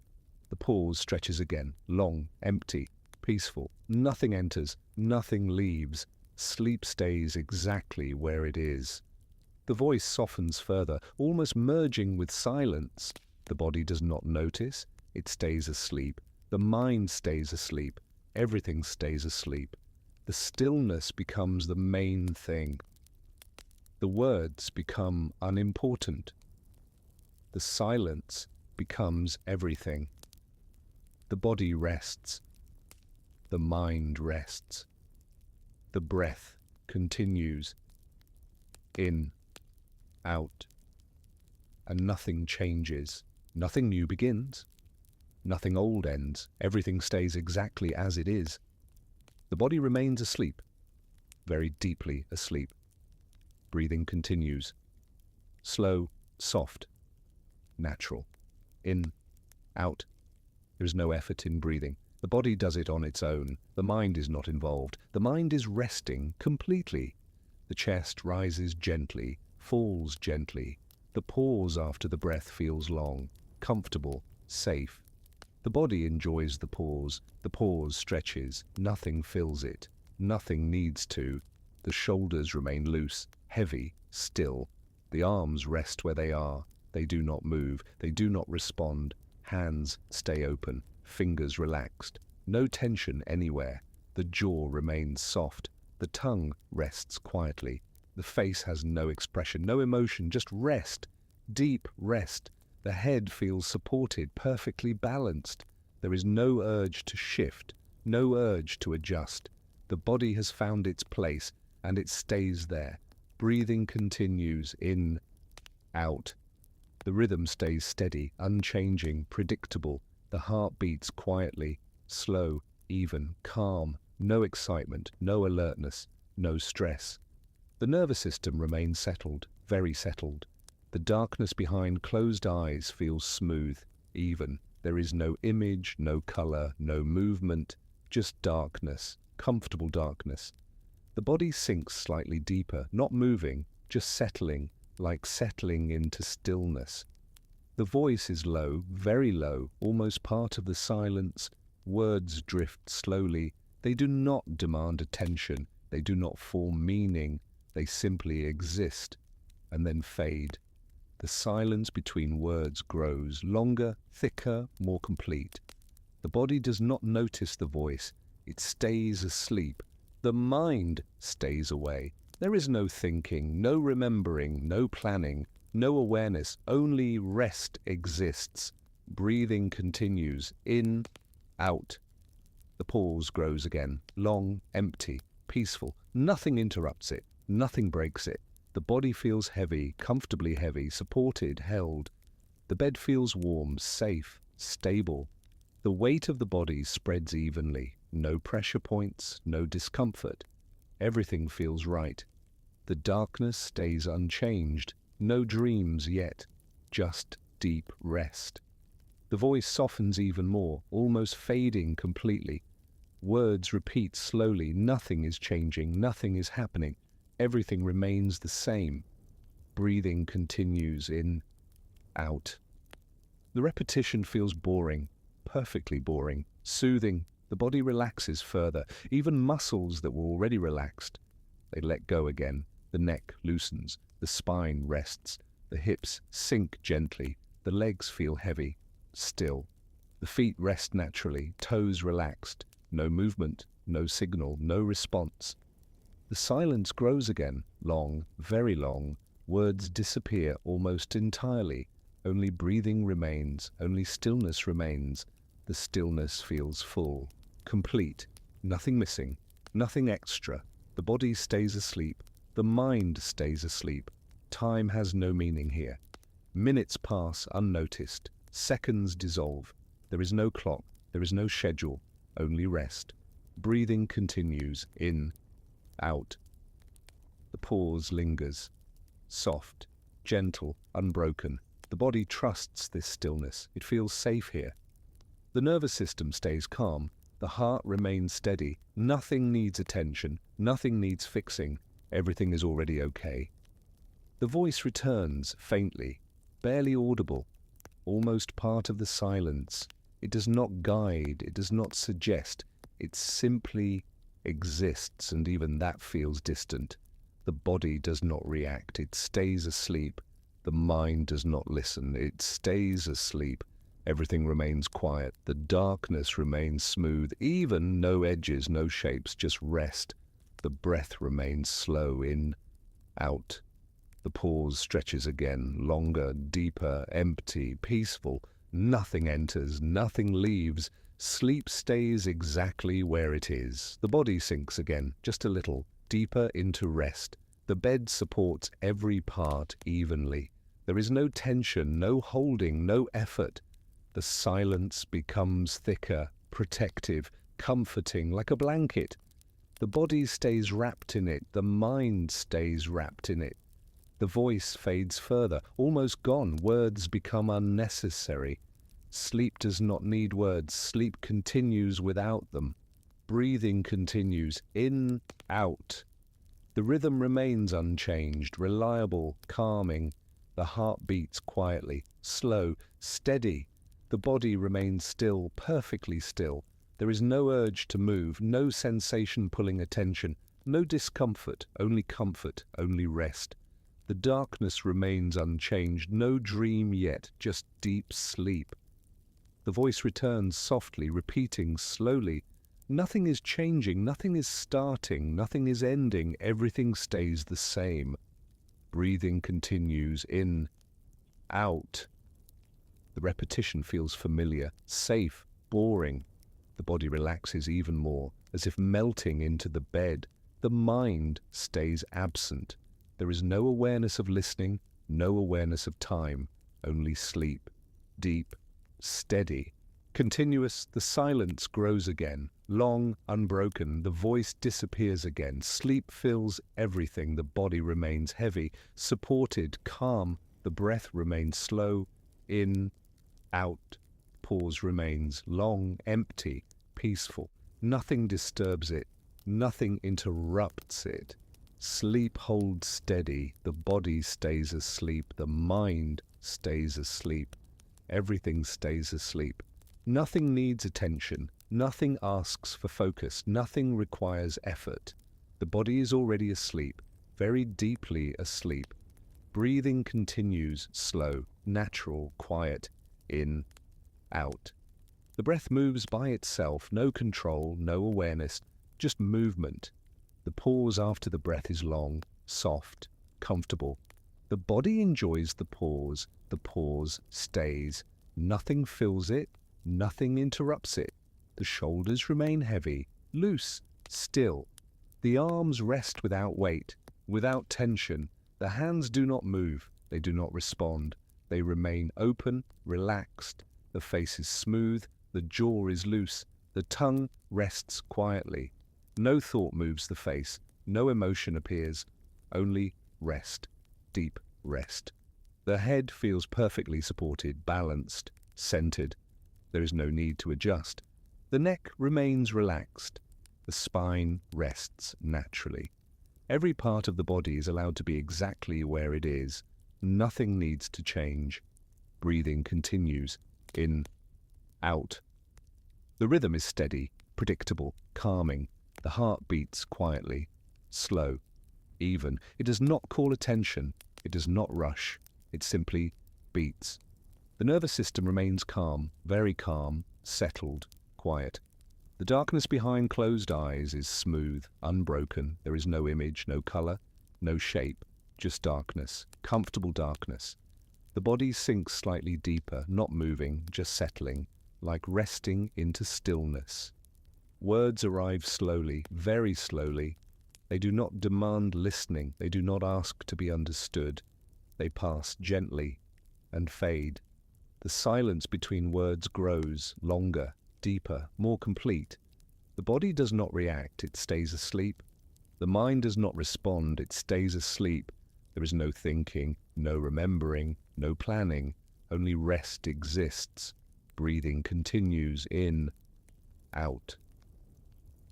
The pause stretches again, long, empty, peaceful. Nothing enters, nothing leaves. Sleep stays exactly where it is. The voice softens further, almost merging with silence. The body does not notice. It stays asleep. The mind stays asleep. Everything stays asleep. The stillness becomes the main thing. The words become unimportant. The silence becomes everything. The body rests. The mind rests. The breath continues. In, out. And nothing changes. Nothing new begins. Nothing old ends. Everything stays exactly as it is. The body remains asleep, very deeply asleep. Breathing continues. slow, soft, natural. In, out. There is no effort in breathing. The body does it on its own. The mind is not involved. The mind is resting completely. The chest rises gently, falls gently. The pause after the breath feels long, comfortable, safe. The body enjoys the pause. The pause stretches. Nothing fills it. Nothing needs to. The shoulders remain loose, heavy, still. The arms rest where they are. They do not move. They do not respond. Hands stay open, fingers relaxed. No tension anywhere. The jaw remains soft. The tongue rests quietly. The face has no expression, no emotion, just rest. Deep rest. The head feels supported, perfectly balanced. There is no urge to shift, no urge to adjust. The body has found its place, and it stays there. Breathing continues, in, out. The rhythm stays steady, unchanging, predictable. The heart beats quietly, slow, even, calm. No excitement, no alertness, no stress. The nervous system remains settled, very settled. The darkness behind closed eyes feels smooth, even. There is no image, no color, no movement, just darkness, comfortable darkness. The body sinks slightly deeper, not moving, just settling, like settling into stillness. The voice is low, very low, almost part of the silence. Words drift slowly. They do not demand attention. They do not form meaning. They simply exist and then fade. The silence between words grows, longer, thicker, more complete. The body does not notice the voice. It stays asleep. The mind stays away. There is no thinking, no remembering, no planning, no awareness. Only rest exists. Breathing continues, in, out. The pause grows again, long, empty, peaceful. Nothing interrupts it. Nothing breaks it. The body feels heavy, comfortably heavy, supported, held. The bed feels warm, safe, stable. The weight of the body spreads evenly. No pressure points, no discomfort. Everything feels right. The darkness stays unchanged. No dreams yet. Just deep rest. The voice softens even more, almost fading completely. Words repeat slowly. Nothing is changing. Nothing is happening. Everything remains the same. Breathing continues, in, out. The repetition feels boring, perfectly boring, soothing. The body relaxes further. Even muscles that were already relaxed, they let go again. The neck loosens. The spine rests. The hips sink gently. The legs feel heavy, still. The feet rest naturally, toes relaxed. No movement, no signal, no response. The silence grows again, long, very long. Words disappear almost entirely. Only breathing remains, only stillness remains. The stillness feels full, complete, nothing missing, nothing extra. The body stays asleep. The mind stays asleep. Time has no meaning here. Minutes pass unnoticed. Seconds dissolve. There is no clock. There is no schedule. Only rest. Breathing continues, in, out. The pause lingers. Soft, gentle, unbroken. The body trusts this stillness. It feels safe here. The nervous system stays calm. The heart remains steady. Nothing needs attention. Nothing needs fixing. Everything is already okay. The voice returns, faintly, barely audible, almost part of the silence. It does not guide. It does not suggest. It simply exists, and even that feels distant. The body does not react. It stays asleep. The mind does not listen. It stays asleep. Everything remains quiet. The darkness remains smooth. Even no edges, no shapes, just rest. The breath remains slow, in, out. The pause stretches again, longer, deeper, empty, peaceful. Nothing enters, nothing leaves. Sleep stays exactly where it is. The body sinks again, just a little, deeper into rest. The bed supports every part evenly. There is no tension, no holding, no effort. The silence becomes thicker, protective, comforting, like a blanket. The body stays wrapped in it. The mind stays wrapped in it. The voice fades further, almost gone. Words become unnecessary. Sleep does not need words. Sleep continues without them. Breathing continues, in, out. The rhythm remains unchanged, reliable, calming. The heart beats quietly, slow, steady. The body remains still, perfectly still. There is no urge to move, no sensation pulling attention, no discomfort, only comfort, only rest. The darkness remains unchanged, no dream yet, just deep sleep. The voice returns softly, repeating slowly. Nothing is changing, nothing is starting, nothing is ending, everything stays the same. Breathing continues, in, out. The repetition feels familiar, safe, boring. The body relaxes even more, as if melting into the bed. The mind stays absent. There is no awareness of listening, no awareness of time, only sleep. Deep, steady, continuous. The silence grows again, long, unbroken. The voice disappears again. Sleep fills everything. The body remains heavy, supported, calm. The breath remains slow, in, out. Pause remains long, empty, peaceful. Nothing disturbs it. Nothing interrupts it. Sleep holds steady. The body stays asleep. The mind stays asleep. Everything stays asleep. Nothing needs attention. Nothing asks for focus. Nothing requires effort. The body is already asleep, very deeply asleep. Breathing continues, slow, natural, quiet, in, out. The breath moves by itself, no control, no awareness, just movement. The pause after the breath is long, soft, comfortable. The body enjoys the pause stays. Nothing fills it, nothing interrupts it. The shoulders remain heavy, loose, still. The arms rest without weight, without tension. The hands do not move, they do not respond. They remain open, relaxed. The face is smooth, the jaw is loose. The tongue rests quietly. No thought moves the face, no emotion appears, only rest, deep rest. The head feels perfectly supported, balanced, centered. There is no need to adjust. The neck remains relaxed. The spine rests naturally. Every part of the body is allowed to be exactly where it is. Nothing needs to change. Breathing continues, in, out. The rhythm is steady, predictable, calming. The heart beats quietly, slow, even. It does not call attention. It does not rush. It simply beats. The nervous system remains calm, very calm, settled, quiet. The darkness behind closed eyes is smooth, unbroken. There is no image, no color, no shape, just darkness, comfortable darkness. The body sinks slightly deeper, not moving, just settling, like resting into stillness. Words arrive slowly, very slowly. They do not demand listening. They do not ask to be understood. They pass gently and fade. The silence between words grows longer, deeper, more complete. The body does not react, it stays asleep. The mind does not respond, it stays asleep. There is no thinking, no remembering, no planning. Only rest exists. Breathing continues, in, out.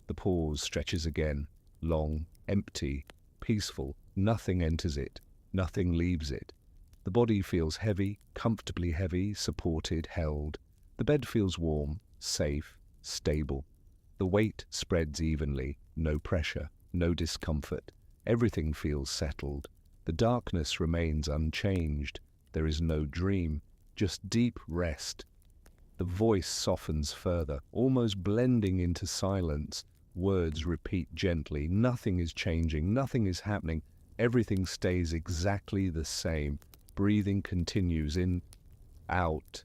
The pause stretches again, long, empty, peaceful. Nothing enters it, nothing leaves it. The body feels heavy, comfortably heavy, supported, held. The bed feels warm, safe, stable. The weight spreads evenly, no pressure, no discomfort. Everything feels settled. The darkness remains unchanged. There is no dream, just deep rest. The voice softens further, almost blending into silence. Words repeat gently. Nothing is changing, nothing is happening. Everything stays exactly the same. Breathing continues, in, out.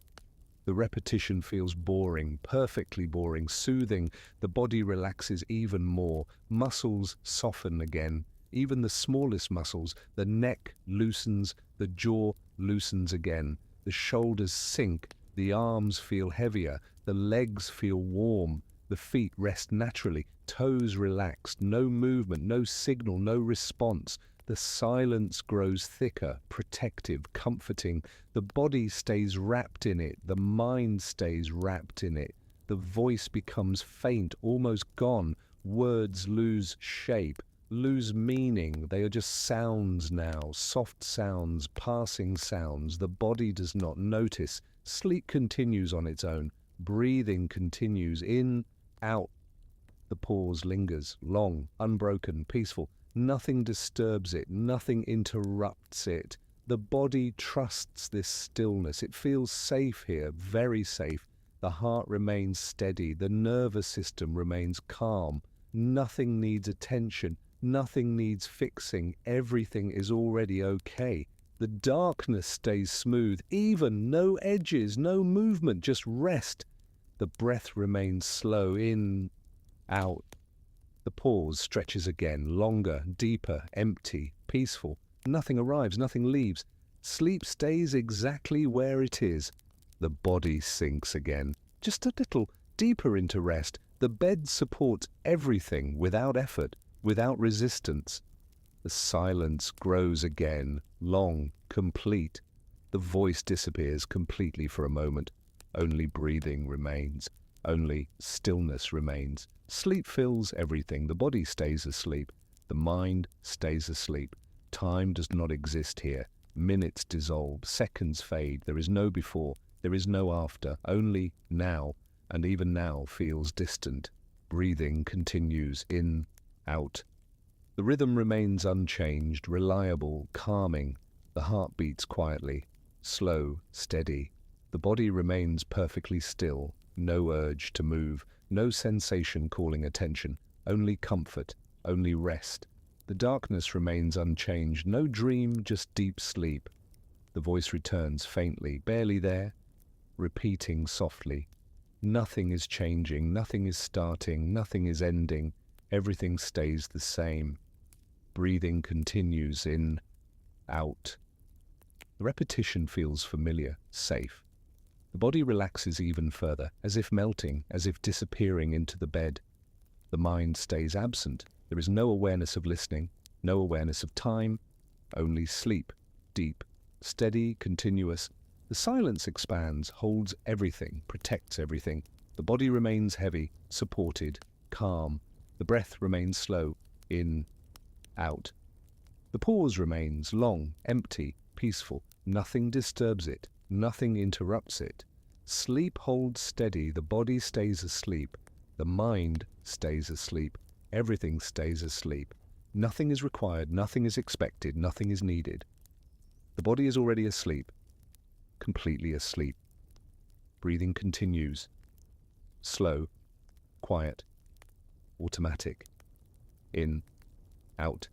The repetition feels boring, perfectly boring, soothing. The body relaxes even more. Muscles soften again. Even the smallest muscles. The neck loosens, the jaw loosens again. The shoulders sink. The arms feel heavier. The legs feel warm. The feet rest naturally. Toes relaxed. No movement, no signal, no response. The silence grows thicker, protective, comforting. The body stays wrapped in it. The mind stays wrapped in it. The voice becomes faint, almost gone. Words lose shape, lose meaning. They are just sounds now, soft sounds, passing sounds. The body does not notice. Sleep continues on its own. Breathing continues in, out. The pause lingers, long, unbroken, peaceful. Nothing disturbs it, nothing interrupts it. The body trusts this stillness. It feels safe here, very safe. The heart remains steady. The nervous system remains calm. Nothing needs attention. Nothing needs fixing. Everything is already okay. The darkness stays smooth, even, no edges, no movement, just rest. The breath remains slow, in, out. The pause stretches again, longer, deeper, empty, peaceful. Nothing arrives, nothing leaves. Sleep stays exactly where it is. The body sinks again, just a little deeper into rest. The bed supports everything without effort, without resistance. The silence grows again, long, complete. The voice disappears completely for a moment. Only breathing remains. Only stillness remains. Sleep fills everything. The body stays asleep. The mind stays asleep. Time does not exist here. Minutes dissolve. Seconds fade. There is no before. There is no after. Only now. And even now feels distant. Breathing continues in, out. The rhythm remains unchanged, reliable, calming. The heart beats quietly, slow, steady. The body remains perfectly still. No urge to move, no sensation calling attention, only comfort, only rest. The darkness remains unchanged, no dream, just deep sleep. The voice returns faintly, barely there, repeating softly. Nothing is changing, nothing is starting, nothing is ending. Everything stays the same. Breathing continues in, out. The repetition feels familiar, safe. The body relaxes even further, as if melting, as if disappearing into the bed. The mind stays absent. There is no awareness of listening, no awareness of time, only sleep, deep, steady, continuous. The silence expands, holds everything, protects everything. The body remains heavy, supported, calm. The breath remains slow, in, out. The pause remains long, empty, peaceful. Nothing disturbs it. Nothing interrupts it. Sleep holds steady. The body stays asleep. The mind stays asleep. Everything stays asleep. Nothing is required. Nothing is expected. Nothing is needed. The body is already asleep. Completely asleep. Breathing continues. Slow, quiet, automatic. In, out.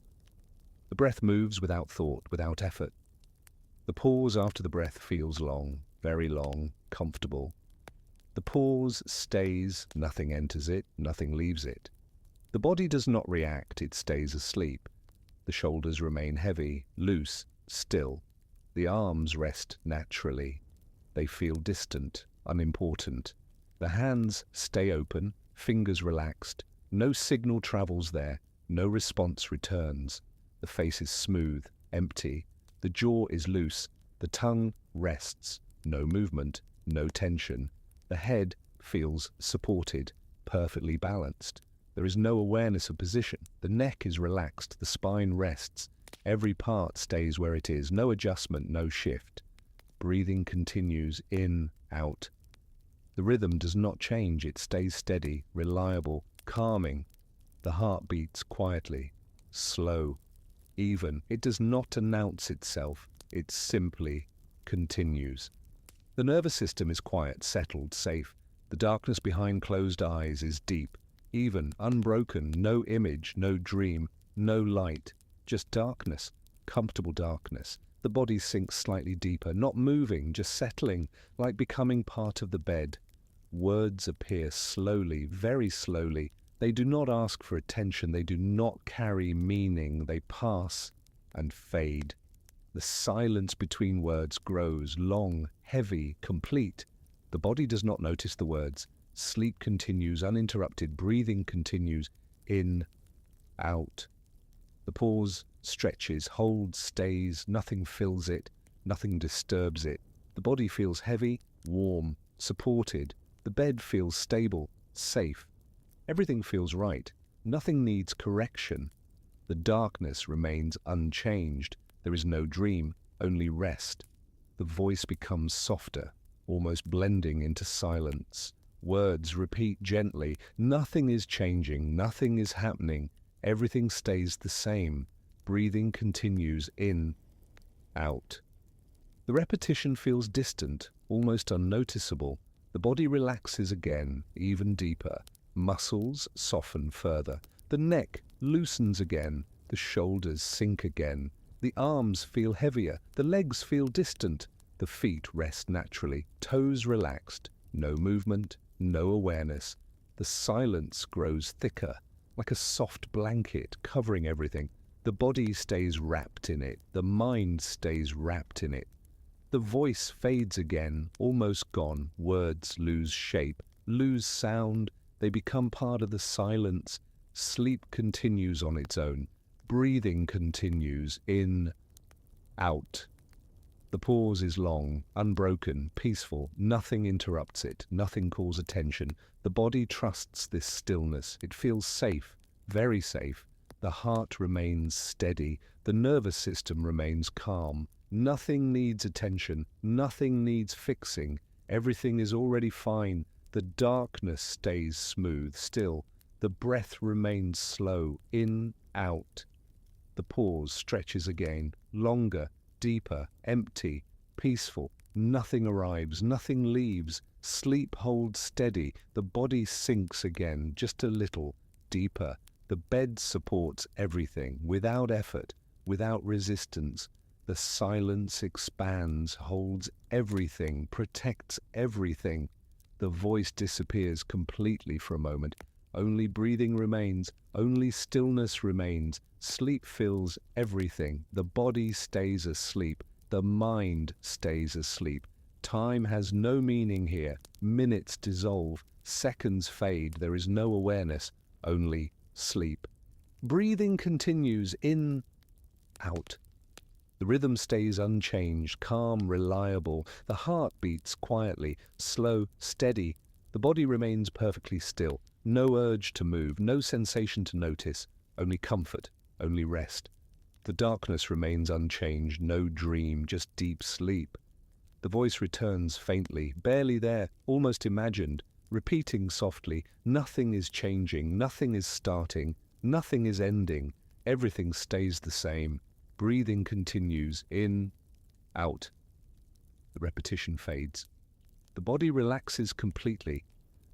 The breath moves without thought, without effort. The pause after the breath feels long, very long, comfortable. The pause stays, nothing enters it, nothing leaves it. The body does not react, it stays asleep. The shoulders remain heavy, loose, still. The arms rest naturally. They feel distant, unimportant. The hands stay open, fingers relaxed. No signal travels there, no response returns. The face is smooth, empty. The jaw is loose. The tongue rests. No movement, no tension. The head feels supported, perfectly balanced. There is no awareness of position. The neck is relaxed. The spine rests. Every part stays where it is. No adjustment, no shift. Breathing continues in, out. The rhythm does not change. It stays steady, reliable, calming. The heart beats quietly, slow, even. It does not announce itself. It simply continues. The nervous system is quiet, settled, safe. The darkness behind closed eyes is deep, even, unbroken. No image, no dream, no light. Just darkness, comfortable darkness. The body sinks slightly deeper, not moving, just settling, like becoming part of the bed. Words appear slowly, very slowly. They do not ask for attention. They do not carry meaning. They pass and fade. The silence between words grows long, heavy, complete. The body does not notice the words. Sleep continues uninterrupted. Breathing continues in, out. The pause stretches, holds, stays, nothing fills it, nothing disturbs it. The body feels heavy, warm, supported. The bed feels stable, safe. Everything feels right. Nothing needs correction. The darkness remains unchanged. There is no dream, only rest. The voice becomes softer, almost blending into silence. Words repeat gently. Nothing is changing, nothing is happening. Everything stays the same. Breathing continues in, out. The repetition feels distant, almost unnoticeable. The body relaxes again, even deeper. Muscles soften further. The neck loosens again. The shoulders sink again. The arms feel heavier. The legs feel distant. The feet rest naturally. Toes relaxed. No movement, no awareness. The silence grows thicker, like a soft blanket covering everything. The body stays wrapped in it. The mind stays wrapped in it. The voice fades again, almost gone. Words lose shape, lose sound. They become part of the silence. Sleep continues on its own. Breathing continues in, out. The pause is long, unbroken, peaceful. Nothing interrupts it. Nothing calls attention. The body trusts this stillness. It feels safe, very safe. The heart remains steady. The nervous system remains calm. Nothing needs attention. Nothing needs fixing. Everything is already fine. The darkness stays smooth, still. The breath remains slow, in, out. The pause stretches again, longer, deeper, empty, peaceful. Nothing arrives, nothing leaves. Sleep holds steady. The body sinks again, just a little, deeper. The bed supports everything, without effort, without resistance. The silence expands, holds everything, protects everything. The voice disappears completely for a moment. Only breathing remains, only stillness remains. Sleep fills everything. The body stays asleep. The mind stays asleep. Time has no meaning here. Minutes dissolve. Seconds fade. There is no awareness, only sleep. Breathing continues in, out. The rhythm stays unchanged, calm, reliable. The heart beats quietly, slow, steady. The body remains perfectly still. No urge to move, no sensation to notice. Only comfort, only rest. The darkness remains unchanged, no dream, just deep sleep. The voice returns faintly, barely there, almost imagined, repeating softly. Nothing is changing, nothing is starting, nothing is ending. Everything stays the same. Breathing continues, in, out. The repetition fades. The body relaxes completely,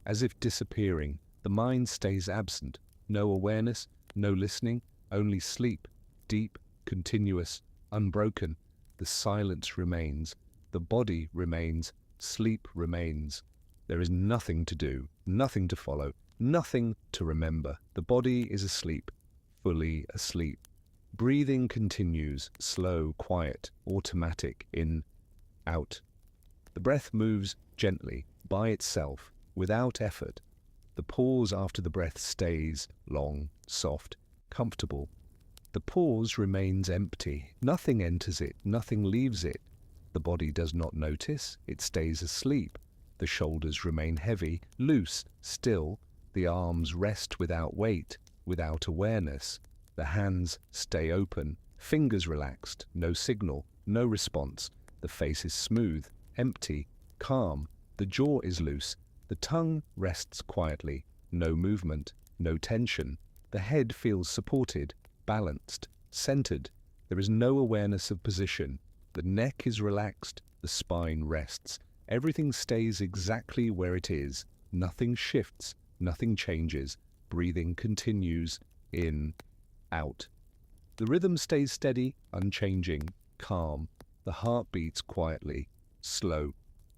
as if disappearing. The mind stays absent. No awareness, no listening, only sleep. Deep, continuous, unbroken. The silence remains. The body remains. Sleep remains. There is nothing to do, nothing to follow, nothing to remember. The body is asleep, fully asleep. Breathing continues, slow, quiet, automatic, in, out. The breath moves gently, by itself, without effort. The pause after the breath stays long, soft, comfortable. The pause remains empty. Nothing enters it, nothing leaves it. The body does not notice, it stays asleep. The shoulders remain heavy, loose, still. The arms rest without weight, without awareness. The hands stay open, fingers relaxed, no signal, no response. The face is smooth, empty, calm. The jaw is loose. The tongue rests quietly, no movement, no tension. The head feels supported, balanced, centered. There is no awareness of position. The neck is relaxed, the spine rests. Everything stays exactly where it is. Nothing shifts, nothing changes. Breathing continues, in, out. The rhythm stays steady, unchanging, calm. The heart beats quietly, slow,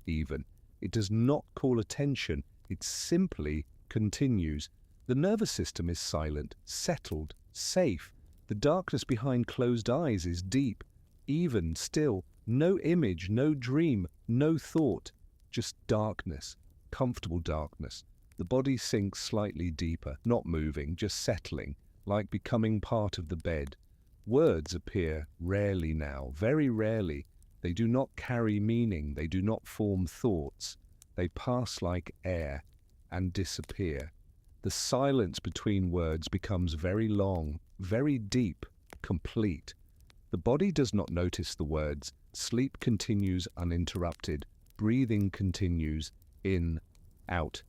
even. It does not call attention, it simply continues. The nervous system is silent, settled, safe. The darkness behind closed eyes is deep, even, still. No image, no dream, no thought. Just darkness, comfortable darkness. The body sinks slightly deeper, not moving, just settling, like becoming part of the bed. Words appear rarely now, very rarely. They do not carry meaning, they do not form thoughts. They pass like air and disappear. The silence between words becomes very long, very deep, complete. The body does not notice the words. Sleep continues uninterrupted. Breathing continues in, out.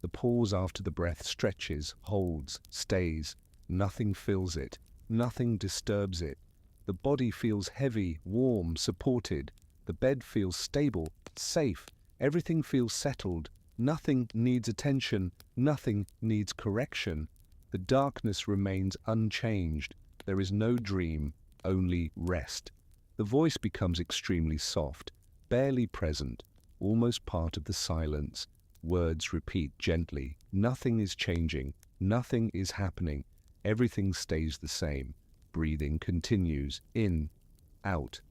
The pause after the breath stretches, holds, stays. Nothing fills it. Nothing disturbs it. The body feels heavy, warm, supported. The bed feels stable, safe. Everything feels settled. Nothing needs attention. Nothing needs correction. The darkness remains unchanged. There is no dream, only rest. The voice becomes extremely soft, barely present, almost part of the silence. Words repeat gently. Nothing is changing. Nothing is happening. Everything stays the same. Breathing continues, in, out.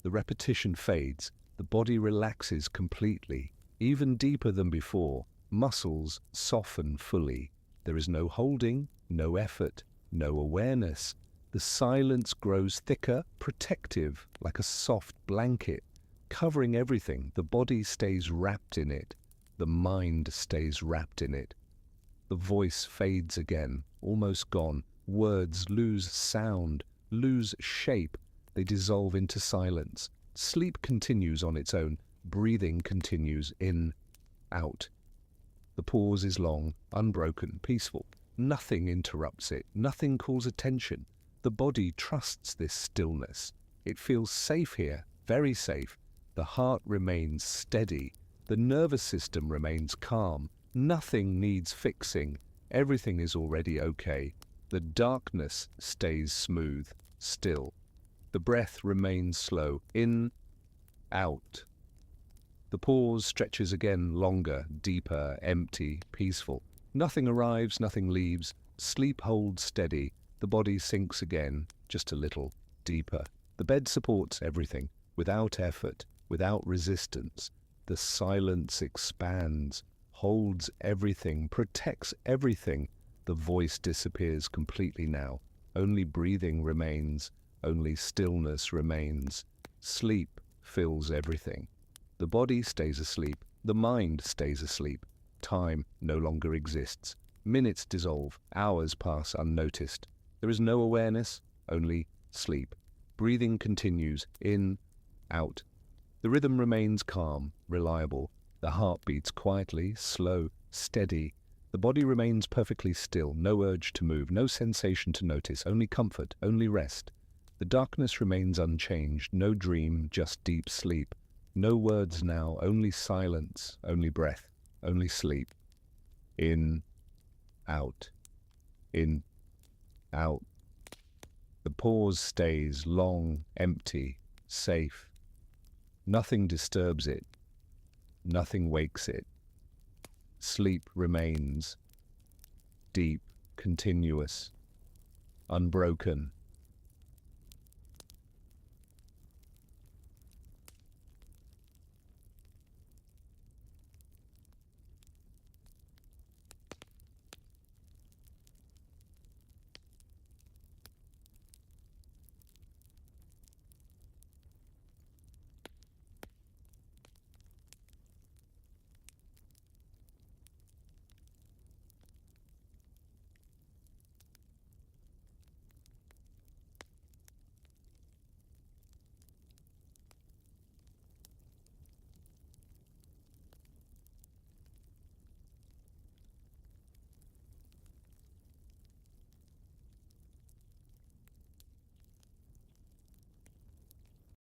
The repetition fades. The body relaxes completely, even deeper than before. Muscles soften fully. There is no holding, no effort, no awareness. The silence grows thicker, protective, like a soft blanket, covering everything. The body stays wrapped in it. The mind stays wrapped in it. The voice fades again, almost gone. Words lose sound, lose shape. They dissolve into silence. Sleep continues on its own. Breathing continues in, out. The pause is long, unbroken, peaceful. Nothing interrupts it. Nothing calls attention. The body trusts this stillness. It feels safe here, very safe. The heart remains steady. The nervous system remains calm. Nothing needs fixing. Everything is already okay. The darkness stays smooth, still. The breath remains slow, in, out. The pause stretches again, longer, deeper, empty, peaceful. Nothing arrives, nothing leaves. Sleep holds steady. The body sinks again, just a little, deeper. The bed supports everything, without effort, without resistance. The silence expands, holds everything, protects everything. The voice disappears completely now. Only breathing remains, only stillness remains. Sleep fills everything. The body stays asleep, the mind stays asleep. Time no longer exists. Minutes dissolve, hours pass unnoticed. There is no awareness, only sleep. Breathing continues, in, out. The rhythm remains calm, reliable. The heart beats quietly, slow, steady. The body remains perfectly still, no urge to move, no sensation to notice, only comfort, only rest. The darkness remains unchanged, no dream, just deep sleep. No words now, only silence, only breath, only sleep. In, out, in, out. The pause stays long, empty, safe. Nothing disturbs it. Nothing wakes it. Sleep remains deep, continuous, unbroken.